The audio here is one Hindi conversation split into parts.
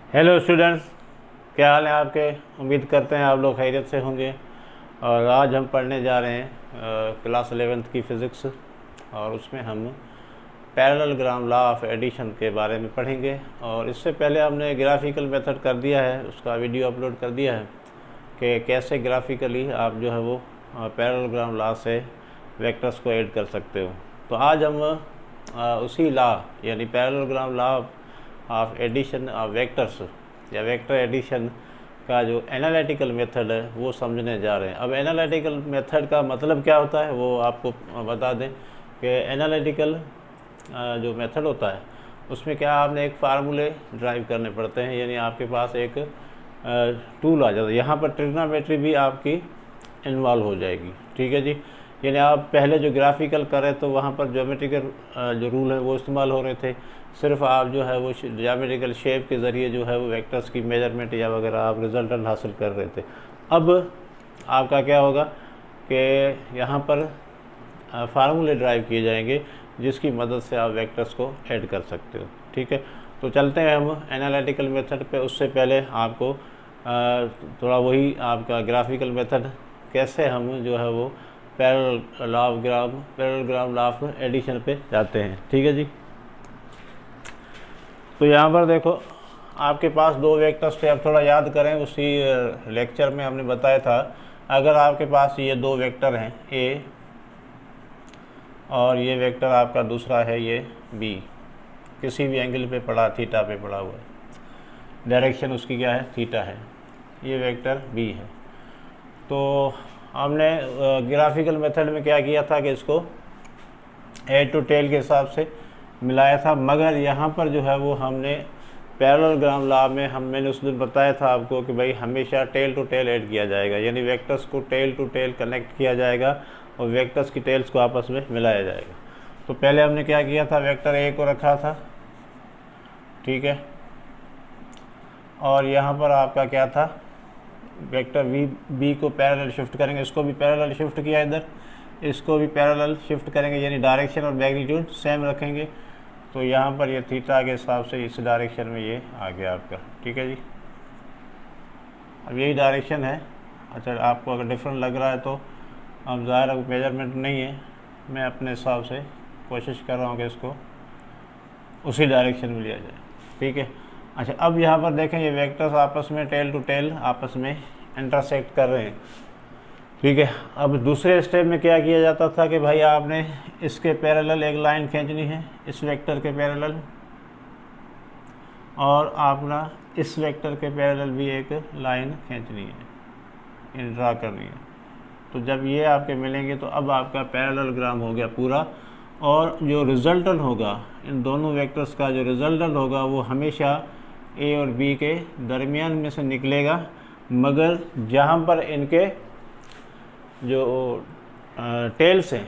हेलो स्टूडेंट्स, क्या हाल है आपके। उम्मीद करते हैं आप लोग खैरियत से होंगे। और आज हम पढ़ने जा रहे हैं क्लास 11th की फ़िज़िक्स, और उसमें हम पैरेललोग्राम लॉ ऑफ एडिशन के बारे में पढ़ेंगे। और इससे पहले हमने ग्राफिकल मेथड कर दिया है, उसका वीडियो अपलोड कर दिया है कि कैसे ग्राफिकली आप जो है वो पैरेललोग्राम लॉ से वेक्टर्स को ऐड कर सकते हो। तो आज हम उसी लॉ यानी parallelogram law of addition of vectors या वेक्टर एडिशन का जो एनालिटिकल मेथड है वो समझने जा रहे हैं। अब एनालिटिकल मेथड का मतलब क्या होता है वो आपको बता दें कि एनालिटिकल जो मेथड होता है उसमें क्या आपने एक फार्मूले ड्राइव करने पड़ते हैं, यानी आपके पास एक टूल आ जाता है। यहाँ पर ट्रिग्नोमेट्री भी आपकी इन्वॉल्व हो जाएगी, ठीक है जी। यानी आप पहले जो ग्राफिकल करें तो वहाँ पर ज्योमेट्रिकल जो रूल है वो इस्तेमाल हो रहे थे। सिर्फ आप जो है वो ज्योमेट्रिकल शेप के ज़रिए जो है वो वेक्टर्स की मेजरमेंट या वगैरह आप रिजल्टेंट हासिल कर रहे थे। अब आपका क्या होगा कि यहाँ पर फार्मूले ड्राइव किए जाएंगे जिसकी मदद से आप वेक्टर्स को ऐड कर सकते हो, ठीक है। तो चलते हैं हम एनालिटिकल मेथड पे। उससे पहले आपको थोड़ा वही आपका ग्राफिकल मेथड कैसे हम जो है वो पैरेललोग्राम लॉ ऑफ एडिशन पे जाते हैं, ठीक है जी। तो यहाँ पर देखो आपके पास दो वेक्टर्स थे। अब थोड़ा याद करें, उसी लेक्चर में हमने बताया था अगर आपके पास ये दो वेक्टर हैं ए और ये वेक्टर आपका दूसरा है ये बी, किसी भी एंगल पे पड़ा, थीटा पे पड़ा हुआ है, डायरेक्शन उसकी क्या है, थीटा है, ये वेक्टर बी है। तो हमने ग्राफिकल मेथड में क्या किया था कि इसको हेड टू टेल के हिसाब से मिलाया था, मगर यहाँ पर जो है वो हमने पैरेललोग्राम लॉ में मैंने उस दिन बताया था आपको कि भाई हमेशा टेल टू टेल ऐड किया जाएगा, यानी वेक्टर्स को टेल टू टेल कनेक्ट किया जाएगा और वेक्टर्स की टेल्स को आपस में मिलाया जाएगा। तो पहले हमने क्या किया था, वेक्टर ए को रखा था, ठीक है, और यहाँ पर आपका क्या था, वेक्टर बी को पैरेलल शिफ्ट करेंगे, इसको भी पैरेलल शिफ्ट किया, इधर इसको भी पैरेलल शिफ्ट करेंगे, यानी डायरेक्शन और मैग्नीट्यूड सेम रखेंगे। तो यहाँ पर ये थीटा के हिसाब से इस डायरेक्शन में ये आ गया आपका, ठीक है जी। अब यही डायरेक्शन है। अच्छा, आपको अगर डिफरेंट लग रहा है तो अब ज़ाहिर है मेजरमेंट नहीं है, मैं अपने हिसाब से कोशिश कर रहा हूँ कि इसको उसी डायरेक्शन में लिया जाए, ठीक है। अच्छा, अब यहाँ पर देखें ये वेक्टर्स आपस में टेल टू टेल आपस में इंटरसेक्ट कर रहे हैं, ठीक है। अब दूसरे स्टेप में क्या किया जाता था कि भाई आपने इसके पैरेलल एक लाइन खींचनी है, इस वेक्टर के पैरेलल, और आपना इस वेक्टर के पैरेलल भी एक लाइन खींचनी है, ड्रा करनी है। तो जब ये आपके मिलेंगे तो अब आपका पैरेललोग्राम हो गया पूरा, और जो रिजल्टेंट होगा इन दोनों वेक्टर्स का, जो रिजल्टेंट होगा वो हमेशा ए और बी के दरमियान में से निकलेगा, मगर जहाँ पर इनके जो टेल्स हैं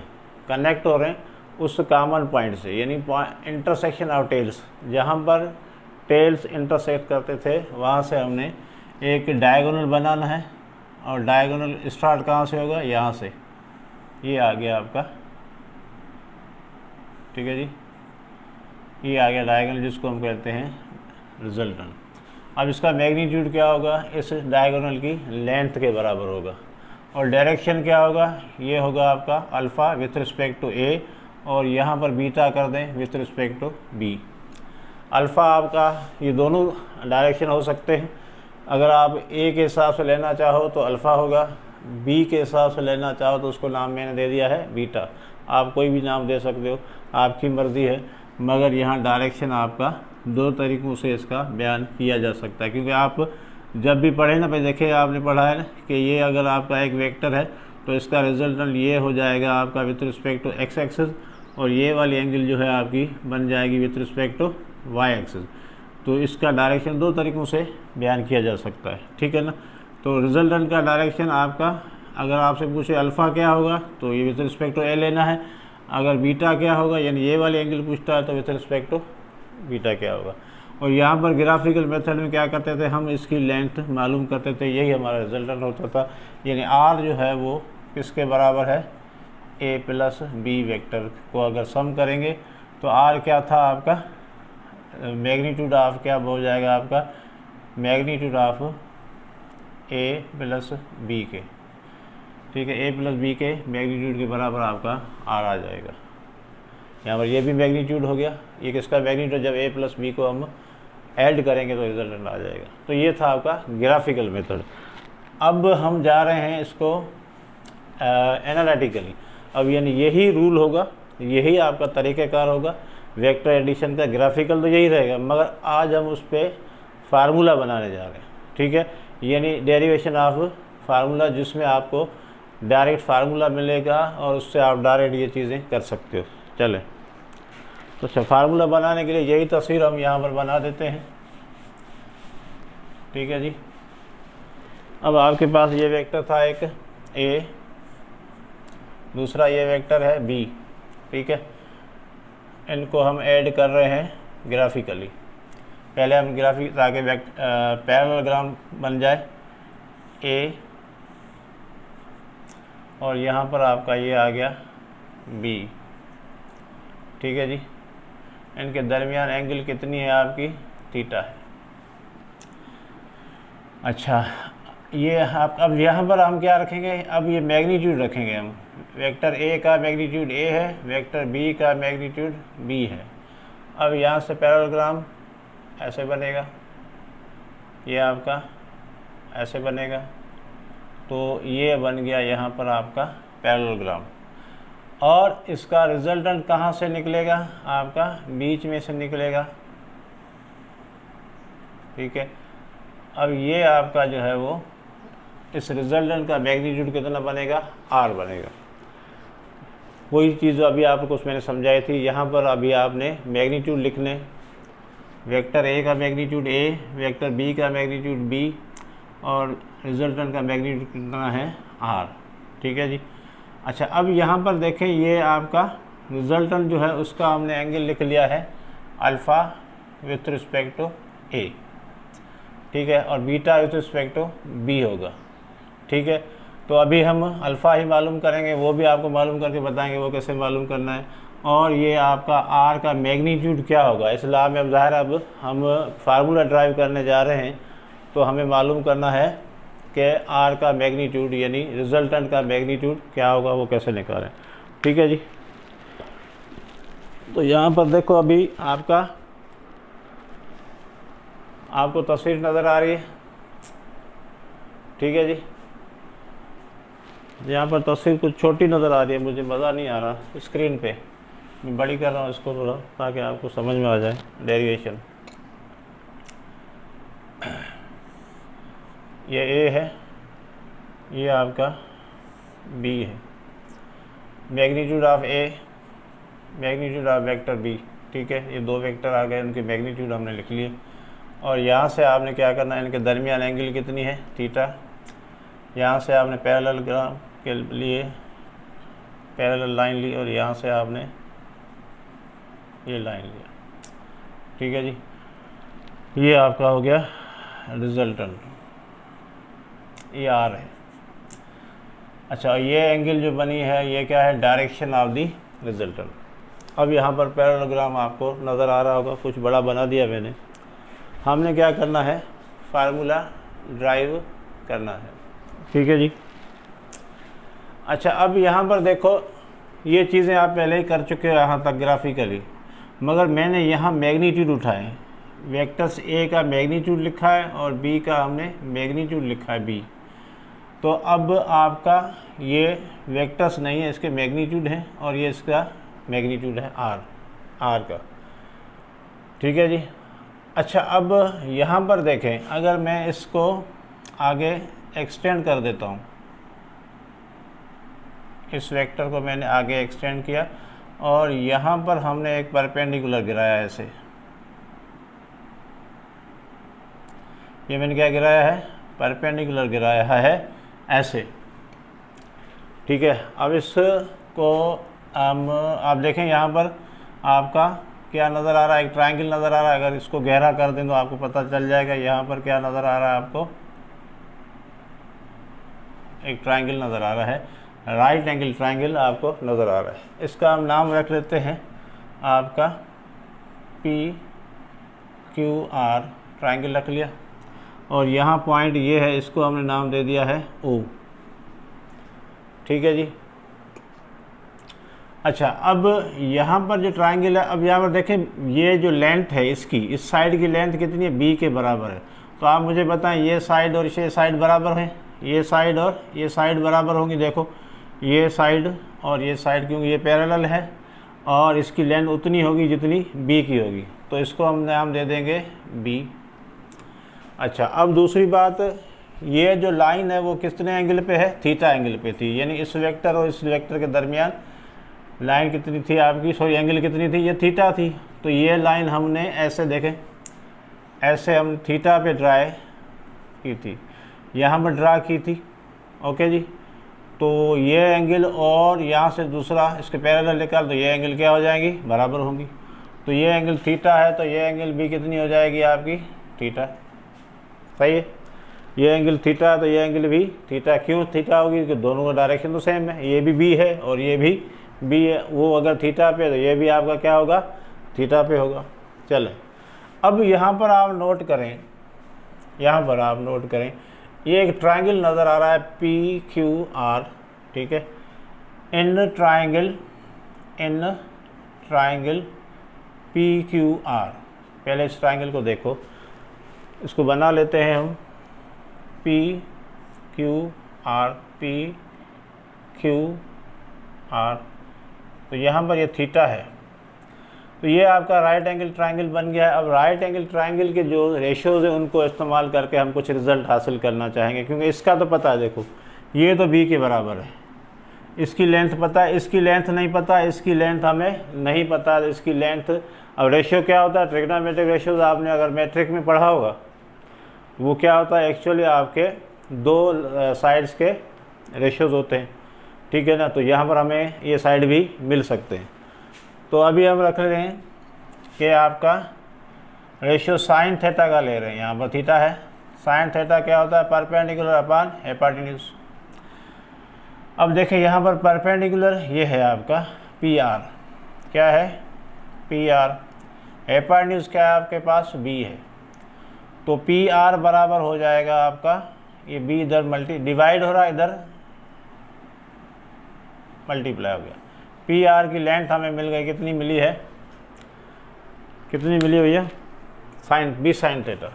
कनेक्ट हो रहे हैं उस कॉमन पॉइंट से, यानी इंटरसेक्शन ऑफ टेल्स, जहाँ पर टेल्स इंटरसेक्ट करते थे वहाँ से हमने एक डायगोनल बनाना है। और डायगोनल स्टार्ट कहाँ से होगा, यहाँ से, ये आ गया आपका, ठीक है जी, ये आ गया डायगोनल जिसको हम कहते हैं रिजल्टेंट। अब इसका मैग्नीट्यूड क्या होगा, इस डायगोनल की लेंथ के बराबर होगा, और डायरेक्शन क्या होगा, ये होगा आपका alpha with respect to A, और यहाँ पर बीटा कर दें with respect to B. Alpha आपका ये दोनों डायरेक्शन हो सकते हैं, अगर आप ए के हिसाब से लेना चाहो तो अल्फ़ा होगा, बी के हिसाब से लेना चाहो तो उसको नाम मैंने दे दिया है बीटा। आप कोई भी नाम दे सकते हो, आपकी मर्ज़ी है, मगर यहाँ डायरेक्शन आपका दो तरीक़ों से इसका बयान किया जा सकता है। क्योंकि आप जब भी पढ़े ना, भाई देखिए आपने पढ़ा है कि ये अगर आपका एक वेक्टर है तो इसका रिजल्टेंट ये हो जाएगा आपका with respect to X axis, और ये वाली एंगल जो है आपकी बन जाएगी with respect to Y axis. तो इसका डायरेक्शन दो तरीक़ों से बयान किया जा सकता है, ठीक है ना। तो रिजल्टेंट का डायरेक्शन आपका, अगर आपसे पूछे अल्फ़ा क्या होगा तो ये विथ रिस्पेक्ट टू ए लेना है, अगर बीटा क्या होगा यानी ये वाली एंगल पूछता है तो विथ रिस्पेक्ट टू बीटा क्या होगा। और यहाँ पर ग्राफिकल मेथड में क्या करते थे, हम इसकी लेंथ मालूम करते थे, यही हमारा रिजल्टेंट होता था। यानी आर जो है वो किसके बराबर है, ए प्लस बी वेक्टर को अगर सम करेंगे तो आर क्या था आपका, मैग्नीट्यूड ऑफ क्या हो जाएगा आपका magnitude of A plus B के, ठीक है, ए प्लस बी के मैग्नीट्यूड के बराबर आपका आर आ जाएगा। यहाँ पर ये भी मैग्नीट्यूड हो गया, ये किसका मैग्नीट्यूड, जब ए प्लस बी को हम ऐड करेंगे तो रिजल्टेंट आ जाएगा। तो ये था आपका ग्राफिकल मेथड। अब हम जा रहे हैं इसको एनालिटिकली। अब यानी यही रूल होगा, यही आपका तरीक़ाकार होगा वेक्टर एडिशन का। ग्राफिकल तो यही रहेगा, मगर आज हम उस पर फार्मूला बनाने जा रहे हैं, ठीक है, यानी डेरिवेशन ऑफ फार्मूला, जिसमें आपको डायरेक्ट फार्मूला मिलेगा और उससे आप डायरेक्ट ये चीज़ें कर सकते हो। चले तो अच्छा, फार्मूला बनाने के लिए यही तस्वीर हम यहाँ पर बना देते हैं, ठीक है जी। अब आपके पास ये वेक्टर था एक ए, दूसरा ये वेक्टर है बी, ठीक है, इनको हम ऐड कर रहे हैं ग्राफिकली। पहले हम ग्राफिक ताकि पैरेललोग्राम बन जाए ए, और यहाँ पर आपका ये आ गया बी, ठीक है जी। इनके दरमियान एंगल कितनी है आपकी, थीटा है। अच्छा, ये आप अब यहाँ पर हम क्या रखेंगे, अब ये मैग्नीट्यूड रखेंगे हम। वेक्टर ए का मैग्नीट्यूड ए है, वेक्टर बी का मैग्नीट्यूड बी है। अब यहाँ से पैरेललोग्राम ऐसे बनेगा, ये आपका ऐसे बनेगा, तो ये बन गया यहाँ पर आपका पैरेललोग्राम। और इसका रिजल्टेंट कहाँ से निकलेगा, आपका बीच में से निकलेगा, ठीक है। अब ये आपका जो है वो इस रिजल्टेंट का मैग्नीट्यूड कितना बनेगा, आर बनेगा। वही चीज़ अभी आपको मैंने समझाई थी, यहाँ पर अभी आपने मैग्नीट्यूड लिखने, वेक्टर ए का मैग्नीट्यूड ए, वेक्टर बी का मैग्नीट्यूड बी, और रिजल्टेंट का मैग्नीट्यूड कितना है, आर, ठीक है जी। अच्छा, अब यहाँ पर देखें, ये आपका रिजल्टेंट जो है उसका हमने एंगल लिख लिया है alpha with respect to A, ठीक है, और beta with respect to B होगा, ठीक है। तो अभी हम अल्फ़ा ही मालूम करेंगे, वो भी आपको मालूम करके बताएंगे वो कैसे मालूम करना है। और ये आपका आर का मैग्नीट्यूड क्या होगा, इस लाभ में अब ज़ाहिर अब हम फार्मूला ड्राइव करने जा रहे हैं, तो हमें मालूम करना है कि आर का मैग्नीट्यूड यानी रिजल्टेंट का मैग्नीट्यूड क्या होगा, वो कैसे निकालें, ठीक है जी। तो यहाँ पर देखो, अभी आपको तस्वीर नज़र आ रही है, ठीक है जी। यहाँ पर तस्वीर कुछ छोटी नज़र आ रही है, मुझे मज़ा नहीं आ रहा स्क्रीन पे, मैं बड़ी कर रहा हूँ इसको थोड़ा ताकि आपको समझ में आ जाए डेरिवेशन। ये ए है, ये आपका बी है, magnitude of A, magnitude of vector B, ठीक है। ये दो वेक्टर आ गए, उनके मैग्नीट्यूड हमने लिख लिए। और यहाँ से आपने क्या करना है, इनके दरमियान एंगल कितनी है, थीटा। यहाँ से आपने पैरेललोग्राम के लिए पैरेलल लाइन ली, और यहाँ से आपने ये लाइन लिया, ठीक है जी। ये आपका हो गया रिजल्टेंट, ये आर है। अच्छा, ये एंगल जो बनी है ये क्या है, डायरेक्शन ऑफ दी रिजल्टेंट। अब यहाँ पर पैरेललोग्राम आपको नज़र आ रहा होगा, कुछ बड़ा बना दिया मैंने। हमने क्या करना है, फार्मूला ड्राइव करना है, ठीक है जी। अच्छा, अब यहाँ पर देखो, ये चीज़ें आप पहले ही कर चुके हो यहाँ तक ग्राफिकली, मगर मैंने यहाँ मैग्नीट्यूड उठाए, वेक्टर्स ए का मैग्नीट्यूड लिखा है और बी का हमने मैग्नीट्यूड लिखा है बी। तो अब आपका ये वेक्टर्स नहीं है, इसके मैग्नीट्यूड हैं, और ये इसका मैग्नीट्यूड है आर का, ठीक है जी। अच्छा, अब यहाँ पर देखें, अगर मैं इसको आगे एक्सटेंड कर देता हूँ, इस वेक्टर को मैंने आगे एक्सटेंड किया, और यहाँ पर हमने एक परपेंडिकुलर गिराया ऐसे, ये मैंने क्या गिराया है, परपेंडिकुलर गिराया है ऐसे, ठीक है। अब इसको हम आप देखें, यहाँ पर आपका क्या नज़र आ रहा है, एक ट्रायंगल नज़र आ रहा है। अगर इसको गहरा कर दें तो आपको पता चल जाएगा, यहाँ पर क्या नज़र आ रहा है, आपको एक ट्रायंगल नज़र आ रहा है, राइट एंगल ट्रायंगल आपको नज़र आ रहा है। इसका हम नाम रख लेते हैं आपका पी क्यू आर, ट्रायंगल रख लिया। और यहाँ पॉइंट ये है, इसको हमने नाम दे दिया है O। ठीक है जी। अच्छा, अब यहाँ पर जो ट्रायंगल है, अब यहाँ पर देखें ये जो लेंथ है इसकी, इस साइड की लेंथ कितनी है, B के बराबर है। तो आप मुझे बताएं ये साइड और ये साइड बराबर है, ये साइड और ये साइड बराबर होंगी। देखो ये साइड और ये साइड, क्योंकि ये पैरेलल है और इसकी लेंथ उतनी होगी जितनी B की होगी, तो इसको हम नाम दे देंगे B। अच्छा, अब दूसरी बात, ये जो लाइन है वो कितने एंगल पे है, थीटा एंगल पे थी, यानी इस वेक्टर और इस वेक्टर के दरमियान लाइन कितनी थी आपकी, सॉरी एंगल कितनी थी, ये थीटा थी। तो ये लाइन हमने ऐसे देखें, ऐसे हम थीटा पे ड्राई की थी, यहाँ पर ड्रा की थी। ओके जी। तो ये एंगल और यहाँ से दूसरा इसके पैरेलल निकाल, तो ये एंगल क्या हो जाएंगी, बराबर होंगी। तो ये एंगल थीटा है, तो ये एंगल भी कितनी हो जाएगी आपकी, थीटा। सही है। ये एंगल थीटा है तो ये एंगल भी थीटा। क्यों थीटा होगी, क्योंकि दोनों का डायरेक्शन तो सेम है, ये भी बी है और ये भी बी है। वो अगर थीटा पे तो ये भी आपका क्या होगा, थीटा पे होगा। चलें, अब यहाँ पर आप नोट करें, यहाँ पर आप नोट करें, ये एक ट्रायंगल नज़र आ रहा है PQR। ठीक है, इन ट्रायंगल PQR। पहले इस ट्रायंगल को देखो, इसको बना लेते हैं हम, PQR। तो यहाँ पर ये थीटा है, तो ये आपका राइट एंगल ट्रायंगल बन गया है। अब राइट एंगल ट्रायंगल के जो रेशोज़ हैं उनको इस्तेमाल करके हम कुछ रिज़ल्ट हासिल करना चाहेंगे, क्योंकि इसका तो पता है, देखो ये तो B के बराबर है, इसकी लेंथ पता है, इसकी लेंथ नहीं पता, इसकी लेंथ हमें नहीं पता, इसकी लेंथ। अब रेशियो क्या होता है, ट्रिग्नोमेट्रिक रेशियोज़ आपने अगर मैट्रिक में पढ़ा होगा, वो क्या होता है, एक्चुअली आपके दो साइड्स के रेशियोज़ होते हैं। ठीक है ना। तो यहाँ पर हमें ये साइड भी मिल सकते हैं। तो अभी हम रख रहे हैं कि आपका रेशियो साइन थीटा का ले रहे हैं, यहाँ पर थीटा है। साइन थीटा क्या होता है, परपेंडिकुलर अपॉन हाइपोटेन्यूज। अब देखें यहाँ पर परपेंडिकुलर ये है आपका PR, क्या है, PR। हाइपोटेन्यूज क्या है आपके पास, B है। तो PR बराबर हो जाएगा आपका, ये B इधर डिवाइड हो रहा है, इधर मल्टीप्लाई हो गया। PR की लेंथ हमें मिल गई, कितनी मिली है, कितनी मिली भैया, साइन B साइन थीटा।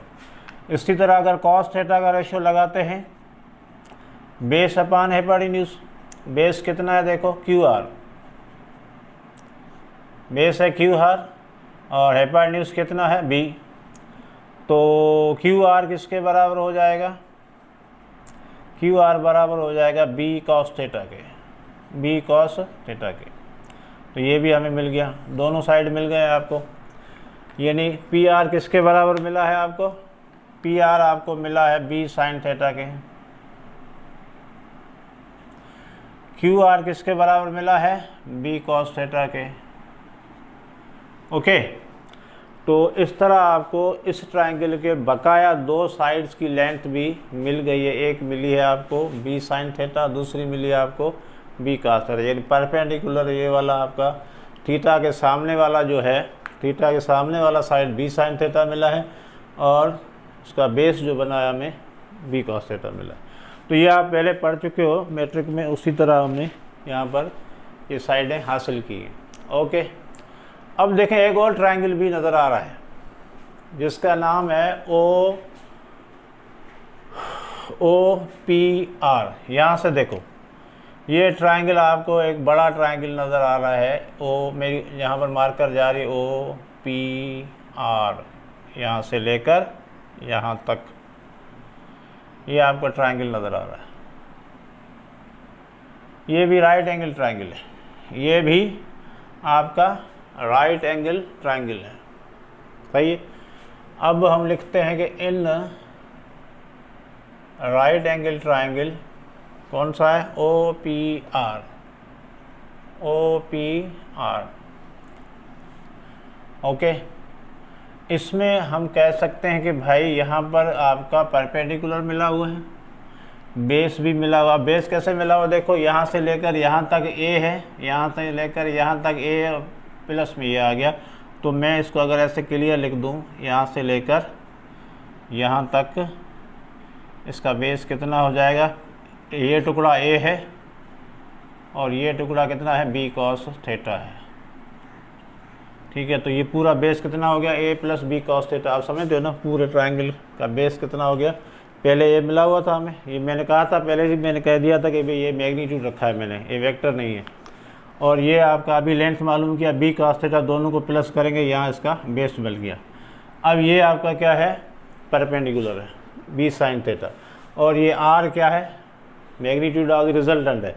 इसी तरह अगर कॉस थीटा का रेशियो लगाते हैं, बेस अपॉन हाइपोटेन्यूज। बेस कितना है, देखो QR, बेस है QR और हाइपोटेन्यूज कितना है, B। तो QR किसके बराबर हो जाएगा, QR बराबर हो जाएगा B कॉस थीटा के, B कॉस थीटा के। तो ये भी हमें मिल गया, दोनों साइड मिल गए आपको। यानी PR किसके बराबर मिला है आपको, PR आपको मिला है B साइन थीटा के। QR किसके बराबर मिला है, B कॉस थीटा के। ओके। तो इस तरह आपको इस ट्रायंगल के बकाया दो साइड्स की लेंथ भी मिल गई है। एक मिली है आपको B साइन थीटा, दूसरी मिली है आपको B कॉस थीटा। यानी परपेंडिकुलर ये वाला आपका थीटा के सामने वाला जो है, थीटा के सामने वाला साइड B साइन थीटा मिला है और उसका बेस जो बनाया हमें B कॉस थीटा मिला है। तो ये आप पहले पढ़ चुके हो मैट्रिक में, उसी तरह हमने यहाँ पर ये साइडें हासिल की हैं। ओके। अब देखें एक और ट्रायंगल भी नज़र आ रहा है जिसका नाम है OPR। यहाँ से देखो ये ट्रायंगल आपको एक बड़ा ट्रायंगल नज़र आ रहा है। मेरी यहाँ पर मार्कर जा रही है OPR, यहाँ से लेकर यहाँ तक ये आपका ट्रायंगल नज़र आ रहा है। ये भी राइट एंगल ट्रायंगल है, ये भी आपका राइट एंगल ट्रायंगल है। सही है। अब हम लिखते हैं कि इन राइट एंगल ट्रायंगल कौन सा है, OPR। ओके। इसमें हम कह सकते हैं कि भाई यहाँ पर आपका परपेंडिकुलर मिला हुआ है, बेस भी मिला हुआ। बेस कैसे मिला हुआ, देखो यहाँ से लेकर यहाँ तक A है, यहाँ से लेकर यहाँ तक A प्लस में ये आ गया। तो मैं इसको अगर ऐसे क्लियर लिख दूँ, यहाँ से लेकर यहाँ तक इसका बेस कितना हो जाएगा, ये टुकड़ा ए है और ये टुकड़ा कितना है, बी कॉस थीटा है। ठीक है, तो ये पूरा बेस कितना हो गया, a plus B cos theta. आप समझते हो ना, पूरे ट्रायंगल का बेस कितना हो गया। पहले ये मिला हुआ था हमें, ये मैंने कहा था पहले ही, मैंने कह दिया था कि भाई ये मैग्नीट्यूड रखा है मैंने, ये वेक्टर नहीं है। और ये आपका अभी लेंथ मालूम किया, बी कॉस थीटा, दोनों को प्लस करेंगे, यहाँ इसका बेस मिल गया। अब ये आपका क्या है, परपेंडिकुलर है, बी साइन थीटा। और ये आर क्या है, मैग्नीट्यूड ऑफ द रिजल्टेंट है,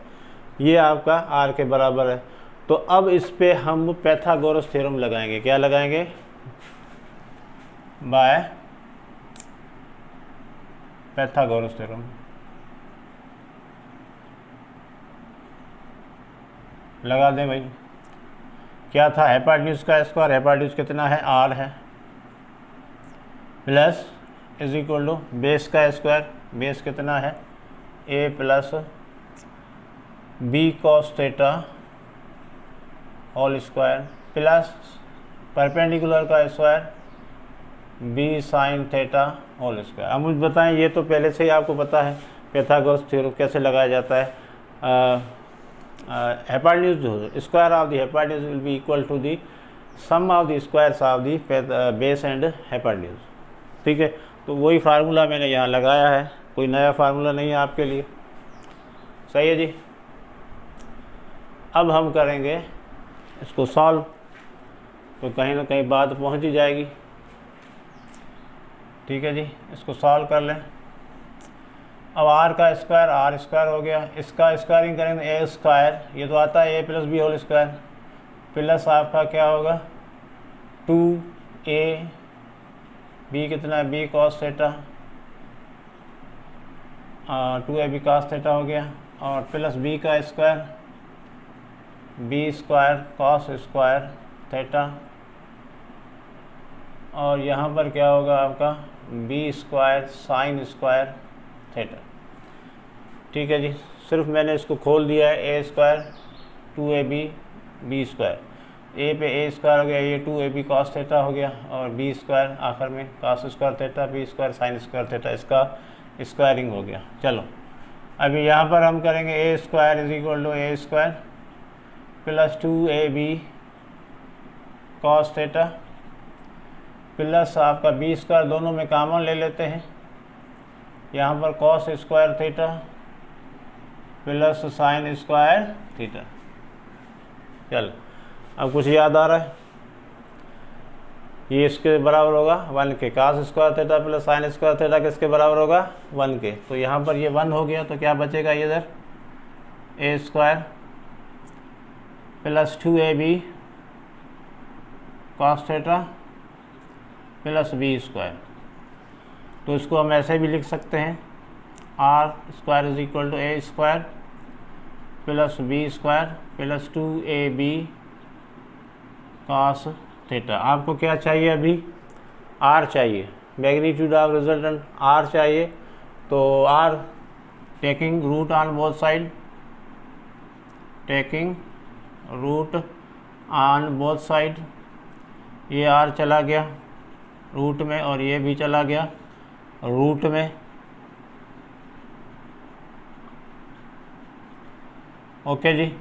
ये आपका आर के बराबर है। तो अब इस पे हम पैथागोरस थ्योरम लगाएंगे। क्या लगाएंगे, बाय पैथागोरस थ्योरम। लगा दें भाई। क्या था, हाइपोटेन्यूज का स्क्वायर, हाइपोटेन्यूज कितना है, आर है, plus is equal to base का स्क्वायर, बेस कितना है, ए plus B cos theta whole square, plus perpendicular का square b sine theta whole square. अब मुझे बताएं, ये तो पहले से ही आपको पता है पैथागोरस थ्योरम कैसे लगाया जाता है। हाइपोटेन्यूज जो square of the hypotenuse will be equal to the sum of the squares of the base and hypotenuse. ठीक है, तो वही फार्मूला मैंने यहाँ लगाया है, कोई नया फार्मूला नहीं है आपके लिए। सही है जी। अब हम करेंगे इसको सॉल्व, तो कहीं ना कहीं बात पहुँच ही जाएगी। ठीक है जी, इसको सॉल्व कर लें। अब आर का स्क्वायर आर स्क्वायर हो गया, इसका स्क्वायरिंग करेंगे ए स्क्वायर, ये तो आता है ए plus b whole square, plus आपका क्या होगा 2a बी कितना है, b cos theta, 2ab cos theta हो गया, और प्लस बी का square b square cos square theta, और यहाँ पर क्या होगा आपका b square sine square theta. ठीक है जी, सिर्फ मैंने इसको खोल दिया है, a square 2ab b square, a पे ए स्क्वायर हो गया, ये 2ab कॉस थीटा हो गया, और बी स्क्वायर आखिर में cos square theta, b square sine square theta, इसका स्क्वायरिंग हो गया। चलो अभी यहाँ पर हम करेंगे a square is equal to a square plus 2ab cos theta plus आपका बी स्क्वायर, दोनों में कॉमन ले लेते हैं, यहाँ पर cos square theta plus sine square theta. चल अब कुछ याद आ रहा है, ये इसके बराबर होगा 1 के, cos square theta plus sine square theta किसके बराबर होगा 1 के। तो यहाँ पर ये 1 हो गया, तो क्या बचेगा इधर a square plus 2ab cos theta plus B square. तो इसको हम ऐसे भी लिख सकते हैं, r square is equal to a square plus B square plus 2ab cos theta. आपको क्या चाहिए, अभी आर चाहिए, मैग्नीट्यूड ऑफ रिजल्टेंट आर चाहिए। तो R taking root on both side, taking root on both side, ये आर चला गया रूट में और ये भी चला गया रूट में। ओके जी,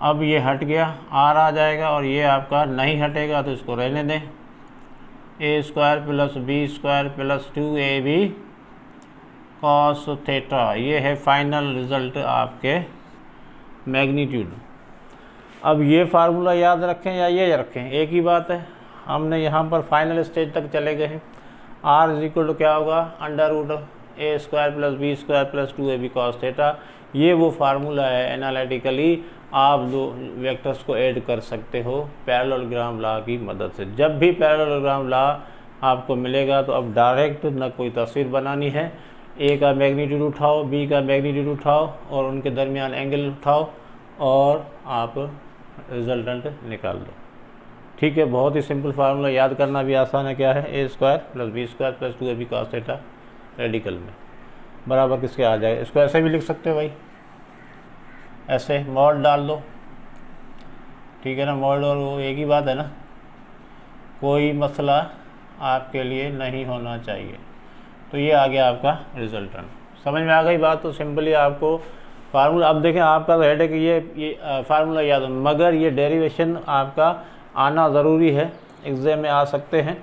अब ये हट गया, आर आ जाएगा, और ये आपका नहीं हटेगा तो इसको रहने दें, a square plus B square plus 2ab cos theta. ये है फाइनल रिजल्ट आपके मैग्नीट्यूड। अब ये फार्मूला याद रखें या ये रखें, एक ही बात है। हमने यहाँ पर फाइनल स्टेज तक चले गए हैं। आर इज इक्वल टू क्या होगा, under root a square plus B square plus 2ab cos theta. ये वो फार्मूला है, एनालिटिकली आप दो वेक्टर्स को ऐड कर सकते हो पैरेललोग्राम लॉ की मदद से। जब भी पैरेललोग्राम लॉ आपको मिलेगा तो अब डायरेक्ट न कोई तस्वीर बनानी है, ए का मैग्नीट्यूड उठाओ, बी का मैग्नीट्यूड उठाओ और उनके दरमियान एंगल उठाओ और आप रिजल्टेंट निकाल दो। ठीक है, बहुत ही सिंपल फार्मूला, याद करना भी आसान है। क्या है, a square plus B square plus 2ab cos theta radical में बराबर किसके आ जाएगा। इसको ऐसे भी लिख सकते हो भाई, ऐसे मॉड डाल दो। ठीक है ना, मॉड और वो एक ही बात है ना, कोई मसला आपके लिए नहीं होना चाहिए। तो ये आ गया आपका रिजल्टेंट। समझ में आ गई बात। तो सिंपली आपको फार्मूला, अब देखें आपका तो हेड है कि ये फार्मूला याद हो, मगर ये डेरिवेशन आपका आना ज़रूरी है, एग्ज़ाम में आ सकते हैं,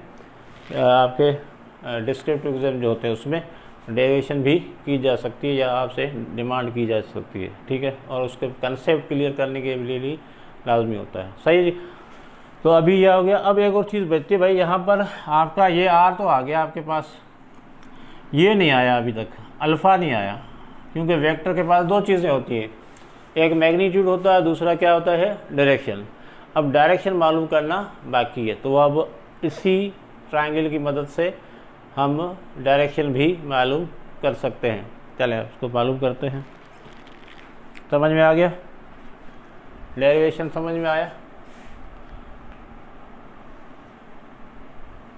आपके डिस्क्रिप्टिव एग्ज़ाम जो होते हैं उसमें डेरिवेशन भी की जा सकती है या आपसे डिमांड की जा सकती है, ठीक है, और उसके कंसेप्ट क्लियर करने के लिए भी लाजमी होता है। सही जी। तो अभी यह हो गया। अब एक और चीज़ बचती है भाई, यहाँ पर आपका ये आर तो आ गया आपके पास, ये नहीं आया अभी तक, अल्फ़ा नहीं आया, क्योंकि वेक्टर के पास दो चीज़ें होती हैं, एक मैग्नीट्यूड होता है, दूसरा क्या होता है, डायरेक्शन। अब डायरेक्शन मालूम करना बाकी है, तो अब इसी ट्रायंगल की मदद से हम डायरेक्शन भी मालूम कर सकते हैं। चलें उसको मालूम करते हैं। समझ में आ गया, डेरिवेशन समझ में आया।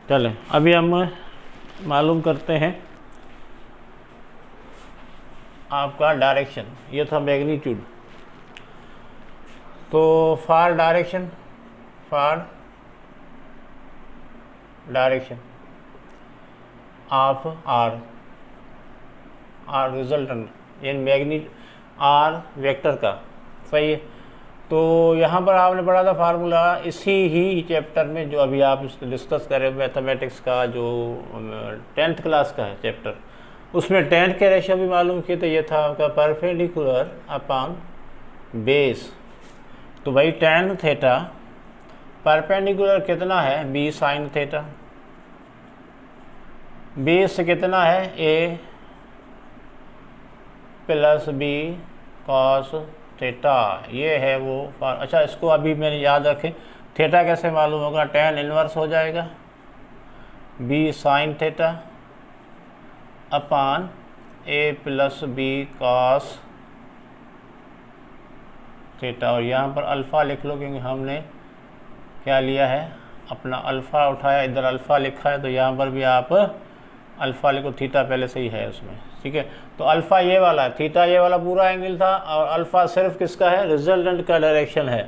चलें अभी हम मालूम करते हैं आपका डायरेक्शन। ये था मैग्नीट्यूड, तो फार डायरेक्शन ऑफ आर रिजल्टेंट, यानी मैग्नीट्यूड आर वेक्टर का। सही है। तो यहाँ पर आपने पढ़ा था फार्मूला इसी ही चैप्टर में, जो अभी आप डिस्कस कर रहे हो मैथमेटिक्स का, जो 10th क्लास का है चैप्टर, उसमें टेन के रेशियो भी मालूम किए। तो ये था आपका परपेंडिकुलर अपॉन बेस। तो भाई tan थीटा परपेंडिकुलर कितना है, b sin थीटा, बेस से कितना है, a plus b cos theta, ये है वो। अच्छा इसको अभी मैंने याद रखें, थीटा कैसे मालूम होगा, tan इनवर्स हो जाएगा b sin theta upon a plus b cos theta, और यहाँ पर अल्फ़ा लिख लो, क्योंकि हमने क्या लिया है, अपना अल्फ़ा उठाया, इधर अल्फ़ा लिखा है, तो यहाँ पर भी आप अल्फ़ा लिखो, थीटा पहले से ही है उसमें, ठीक है। तो अल्फ़ा ये वाला है, थीटा ये वाला पूरा एंगल था, और अल्फ़ा सिर्फ किसका है, रिजल्टेंट का डायरेक्शन है।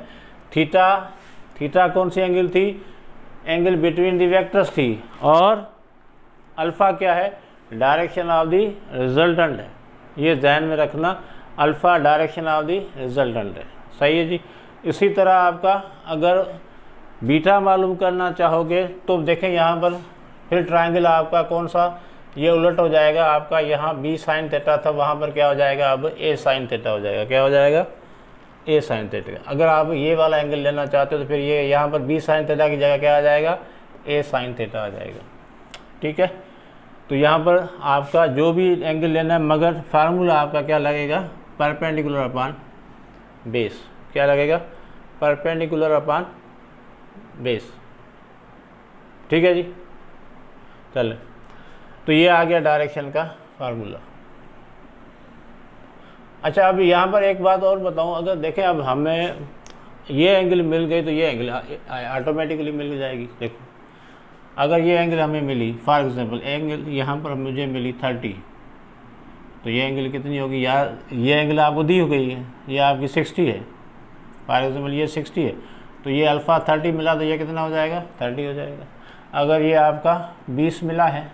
थीटा कौन सी एंगल थी, एंगल बिटवीन द वेक्टर्स थी, और अल्फ़ा क्या है, डायरेक्शन ऑफ द रिजल्टेंट है। ये ध्यान में रखना, alpha direction of the resultant है। सही है जी। इसी तरह आपका अगर बीटा मालूम करना चाहोगे तो देखें यहाँ पर फिर ट्रायंगल आपका कौन सा, ये उलट हो जाएगा आपका, यहाँ b sin थीटा था, वहाँ पर क्या हो जाएगा, अब a sin थीटा हो जाएगा। क्या हो जाएगा, a sin थीटा। अगर आप ये वाला एंगल लेना चाहते हो तो फिर ये यहाँ पर b sin थीटा की जगह क्या आ जाएगा, a sin थीटा आ जाएगा, ठीक है। तो यहाँ पर आपका जो भी एंगल लेना है, मगर फार्मूला आपका क्या लगेगा, परपेंडिकुलर अपॉन बेस। क्या लगेगा, परपेंडिकुलर अपॉन बेस, ठीक है जी। चले, तो ये आ गया डायरेक्शन का फार्मूला। अच्छा अब यहाँ पर एक बात और बताऊँ, अगर देखें अब हमें ये एंगल मिल गई तो ये एंगल ऑटोमेटिकली मिल जाएगी। देखो अगर ये एंगल हमें मिली, फॉर एग्जांपल एंगल यहाँ पर मुझे मिली 30, तो ये एंगल कितनी होगी यार, ये एंगल आपको दी हो गई है, ये आपकी 60 है, फॉर एग्जांपल ये 60 है, तो ये अल्फ़ा 30 मिला तो ये कितना हो जाएगा, 30 हो जाएगा। अगर ये आपका 20 मिला है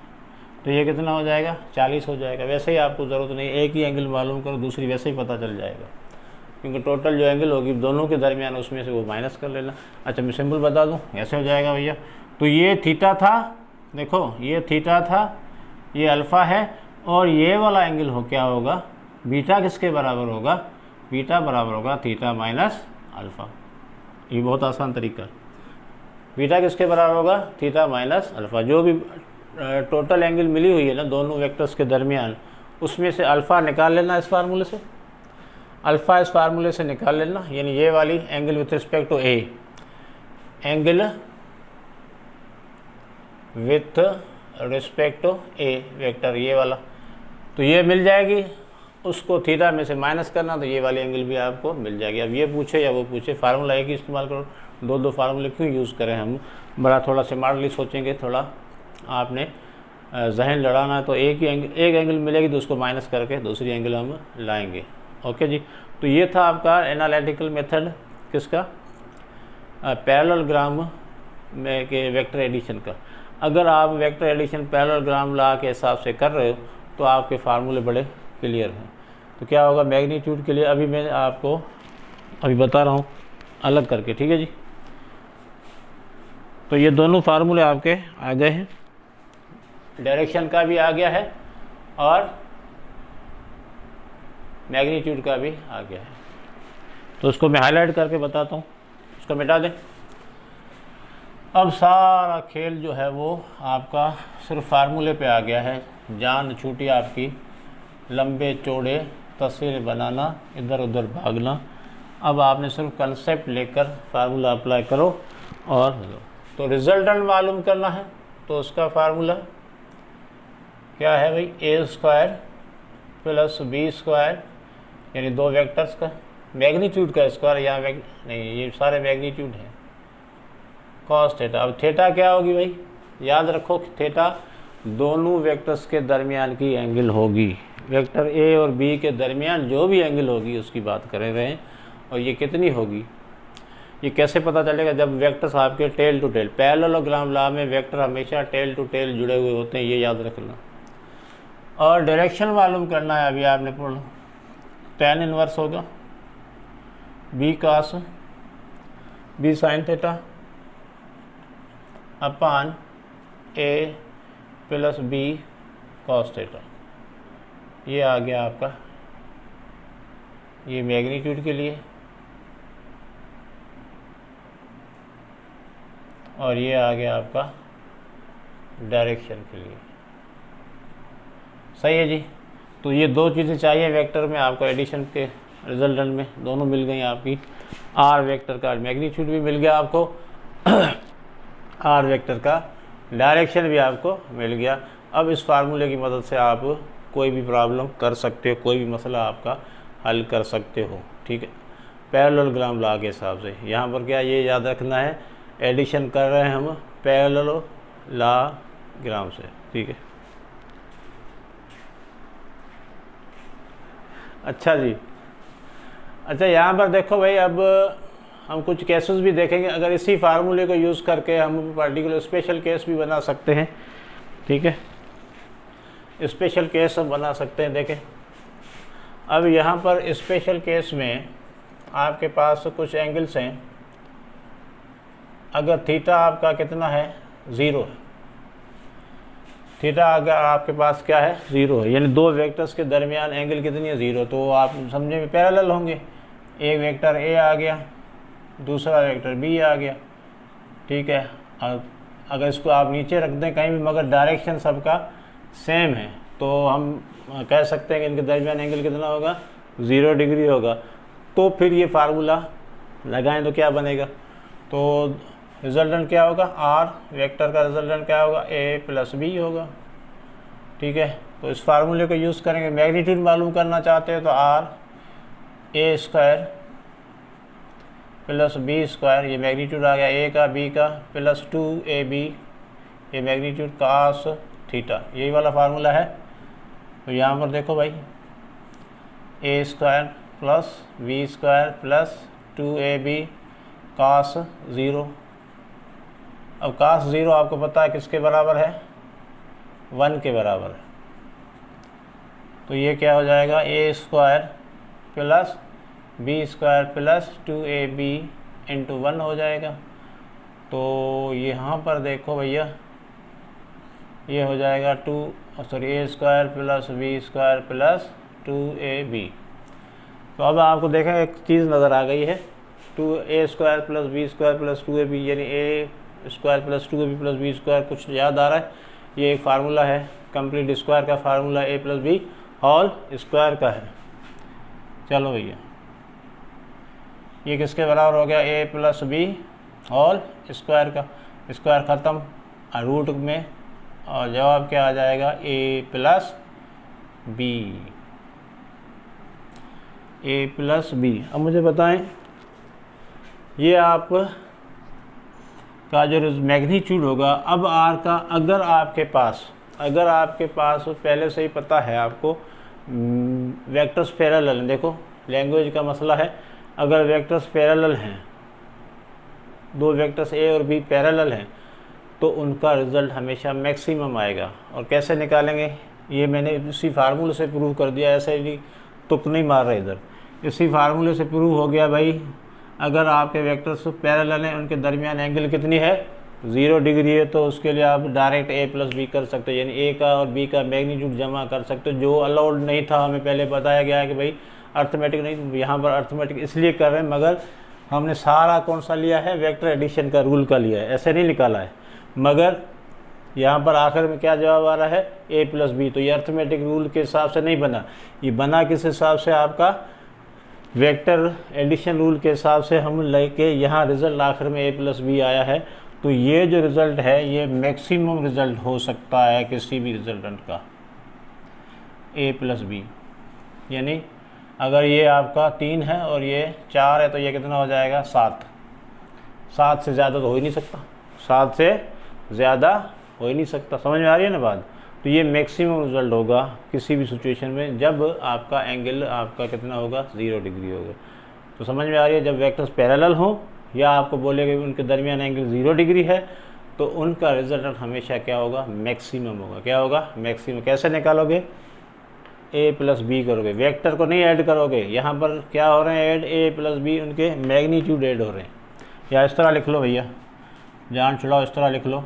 तो ये कितना हो जाएगा, 40 हो जाएगा। वैसे ही आपको ज़रूरत नहीं, एक ही एंगल मालूम करो, दूसरी वैसे ही पता चल जाएगा, क्योंकि टोटल जो एंगल होगी दोनों के दरमियान उसमें से वो माइनस कर लेना। अच्छा मैं सिंपल बता दूँ, ऐसे हो जाएगा भैया। तो ये थीटा था, देखो ये थीटा था, ये अल्फ़ा है, और ये वाला एंगल हो क्या होगा, बीटा किसके बराबर होगा, बीटा बराबर होगा थीटा माइनस अल्फ़ा। ये बहुत आसान तरीका। बीटा किसके बराबर होगा, थीटा माइनस अल्फ़ा। जो भी टोटल एंगल मिली हुई है ना दोनों वेक्टर्स के दरमियान, उसमें से अल्फ़ा निकाल लेना इस फार्मूले से, अल्फ़ा इस फार्मूले से निकाल लेना, यानी ये वाली angle with respect to A, angle with respect to A vector, ये वाला, तो ये मिल जाएगी। उसको थीटा में से माइनस करना, तो ये वाली एंगल भी आपको मिल जाएगी। अब ये पूछे या वो पूछे, फार्मूला एक ही इस्तेमाल करो, दो फार्मूले क्यों यूज़ करें हम, बड़ा थोड़ा स्मार्टली सोचेंगे, थोड़ा आपने जहन लड़ाना है, तो एक एंगल मिलेगी तो उसको माइनस करके दूसरी एंगल हम लाएंगे। ओके जी। तो ये था आपका एनालिटिकल मेथड किसका, पैरेललोग्राम में के वेक्टर एडिशन का। अगर आप वेक्टर एडिशन पैरेललोग्राम लॉ के हिसाब से कर रहे हो तो आपके फार्मूले बड़े क्लियर हैं। तो क्या होगा मैग्नीट्यूड के लिए अभी मैं आपको अभी बता रहा हूँ अलग करके, ठीक है जी। तो ये दोनों फार्मूले आपके आ गए हैं, डायरेक्शन का भी आ गया है और मैग्नीट्यूड का भी आ गया है। तो उसको मैं हाईलाइट करके बताता हूँ, उसको मिटा दें। अब सारा खेल जो है वो आपका सिर्फ फार्मूले पे आ गया है। जान छूटी आपकी, लंबे चौड़े तस्वीरें बनाना, इधर उधर भागना। अब आपने सिर्फ कंसेप्ट लेकर फार्मूला अप्लाई करो और तो रिजल्टेंट मालूम करना है। तो उसका फार्मूला क्या है भाई, a square plus B square, यानी दो वेक्टर्स का मैग्नीट्यूड का स्क्वायर, यहाँ नहीं ये सारे मैग्नीट्यूड हैं, कॉस थीटा। अब थीटा क्या होगी भाई, याद रखो थीटा दोनों वेक्टर्स के दरमियान की एंगल होगी। वेक्टर ए और बी के दरमियान जो भी एंगल होगी उसकी बात कर रहे हैं। और ये कितनी होगी, ये कैसे पता चलेगा, जब वेक्टर्स आपके tail to tail, parallelogram law में वेक्टर हमेशा टेल टू टेल जुड़े हुए होते हैं, ये याद रखना। और डायरेक्शन मालूम करना है, अभी आपने पढ़ा tan इनवर्स होगा b cos b sine theta upon a plus B cos theta. ये आ गया आपका, ये मैग्नीट्यूड के लिए, और ये आ गया आपका डायरेक्शन के लिए। सही है जी। तो ये दो चीज़ें चाहिए वेक्टर में आपको, एडिशन के रिजल्टेंट में दोनों मिल गई आपकी। आर वेक्टर का मैग्नीट्यूड भी मिल गया आपको आर वेक्टर का डायरेक्शन भी आपको मिल गया। अब इस फार्मूले की मदद से आप कोई भी प्रॉब्लम कर सकते हो, कोई भी मसला आपका हल कर सकते हो, ठीक है, पैरेललोग्राम लॉ के हिसाब से। यहाँ पर क्या ये याद रखना है, एडिशन कर रहे हैं हम पैरेललोग्राम से, ठीक है। अच्छा जी, अच्छा यहाँ पर देखो भाई, अब हम कुछ केसेस भी देखेंगे। अगर इसी फार्मूले को यूज़ करके हम पार्टिकुलर स्पेशल केस भी बना सकते हैं, ठीक है, स्पेशल केस हम बना सकते हैं। देखें अब यहाँ पर स्पेशल केस में आपके पास कुछ एंगल्स हैं। अगर थीटा आपका कितना है, 0 है, थीटा अगर आपके पास क्या है, 0 है, यानी दो वेक्टर्स के दरमियान एंगल कितनी है, 0। तो आप समझे में पैरेलल होंगे, एक वेक्टर ए आ गया, दूसरा वेक्टर बी आ गया, ठीक है। अगर इसको आप नीचे रख दें कहीं भी मगर डायरेक्शन सबका सेम है तो हम कह सकते हैं कि इनके दरमियान एंगल कितना होगा, 0 डिग्री होगा। तो फिर ये फार्मूला लगाएं तो क्या बनेगा, तो रिजल्टेंट क्या होगा, आर वेक्टर का रिजल्टेंट क्या होगा, ए प्लस बी होगा, ठीक है। तो इस फार्मूले को यूज़ करेंगे। मैग्नीट्यूड मालूम करना चाहते हैं तो R A square plus B square, ये मैग्नीट्यूड आ गया ए का बी का, प्लस 2ab, ये मैग्नीट्यूड कास थीटा, यही वाला फार्मूला है। तो यहाँ पर देखो भाई, a square plus B square plus 2ab cos 0। अब कास 0 आपको पता है किसके बराबर है, 1 के बराबर है। तो ये क्या हो जाएगा, a square plus B square plus 2ab into 1 हो जाएगा। तो यहाँ पर देखो भैया, ये हो जाएगा a square plus B square plus 2ab। तो अब आपको देखें एक चीज़ नज़र आ गई है, 2a square plus B square plus 2ab, यानी a square plus 2ab plus B square. कुछ याद आ रहा है, ये एक फार्मूला है कंप्लीट स्क्वायर का formula, a plus b whole square का है। चलो भैया, ये किसके बराबर हो गया, a plus b whole square का, स्क्वायर ख़त्म रूट में, और जवाब क्या आ जाएगा, a plus b, a plus b. अब मुझे बताएं, ये आप का जो मैग्नीट्यूड होगा, अब आर का अगर आपके पास पहले से ही पता है आपको वेक्टर्स पैरेलल हैं। देखो लैंग्वेज का मसला है, अगर वेक्टर्स पैरेलल हैं, दो वेक्टर्स ए और बी पैरेलल हैं, तो उनका रिज़ल्ट हमेशा मैक्सिमम आएगा। और कैसे निकालेंगे, ये मैंने इसी फार्मूले से प्रूव कर दिया, ऐसे ही तुक नहीं मार रहे इधर, इसी फार्मूले से प्रूव हो गया भाई। अगर आपके वेक्टर्स पैरेलल हैं, उनके दरमियान एंगल कितनी है, 0 डिग्री है, तो उसके लिए आप डायरेक्ट a प्लस बी कर सकते हो, यानी a का और b का मैग्नीट्यूड जमा कर सकते हो, जो अलाउड नहीं था। हमें पहले बताया गया है कि भाई अर्थमेटिक नहीं, यहाँ पर अर्थमेटिक इसलिए कर रहे हैं, मगर हमने सारा कौन सा लिया है, वेक्टर एडिशन का रूल का लिया है, ऐसे नहीं निकाला है। मगर यहाँ पर आखिर में क्या जवाब आ रहा है, a प्लस बी। तो ये अर्थमेटिक रूल के हिसाब से नहीं बना, ये बना किस हिसाब से, आपका वेक्टर एडिशन रूल के हिसाब से हम लेके यहाँ रिज़ल्ट आखिर में a प्लस बी आया है। तो ये जो रिज़ल्ट है ये मैक्सिमम रिज़ल्ट हो सकता है किसी भी रिजल्टेंट का, a प्लस बी। यानी अगर ये आपका 3 है और ये 4 है तो ये कितना हो जाएगा, 7। 7 से ज़्यादा तो हो ही नहीं सकता, 7 से ज़्यादा हो ही नहीं सकता। समझ में आ रही है ना बात। तो ये मैक्सिमम रिज़ल्ट होगा किसी भी सिचुएशन में जब आपका एंगल आपका कितना होगा, 0 डिग्री होगा। तो समझ में आ रही है, जब वेक्टर्स पैरेलल हों या आपको बोलेगा कि उनके दरमियान एंगल 0 डिग्री है, तो उनका रिजल्टेंट हमेशा क्या होगा, मैक्सिमम होगा। क्या होगा, मैक्सिमम। कैसे निकालोगे, a प्लस बी करोगे, वेक्टर को नहीं ऐड करोगे। यहाँ पर क्या हो रहे हैं, ऐड a प्लस बी, उनके मैग्नीट्यूड ऐड हो रहे हैं। या इस तरह लिख लो भैया, जान छुड़ाओ, इस तरह लिख लो,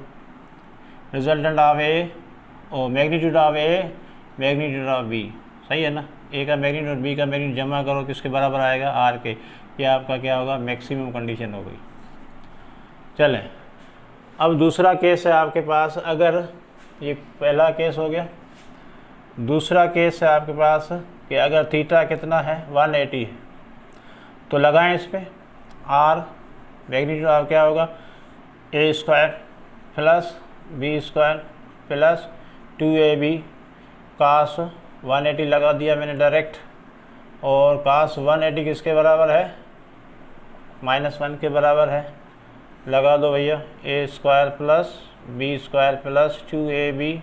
रिजल्टेंट ऑफ a और magnitude of a magnitude of b। सही है ना, a का मैग्नीट्यूड b का मैग्नीट्यूड जमा करो, किसके बराबर आएगा, r के। ये आपका क्या होगा, मैक्सिमम कंडीशन हो गई। चलें, अब दूसरा केस है आपके पास। अगर ये पहला केस हो गया, दूसरा केस है आपके पास कि अगर थीटा कितना है, 180 है, तो लगाएं इस पर r मैग्नीट्यूड ऑफ क्या होगा, a square plus b square plus 2ab कास 180 लगा दिया मैंने डायरेक्ट। और कास 180 किसके बराबर है, -1 के बराबर है। लगा दो भैया, a square plus b square plus 2ab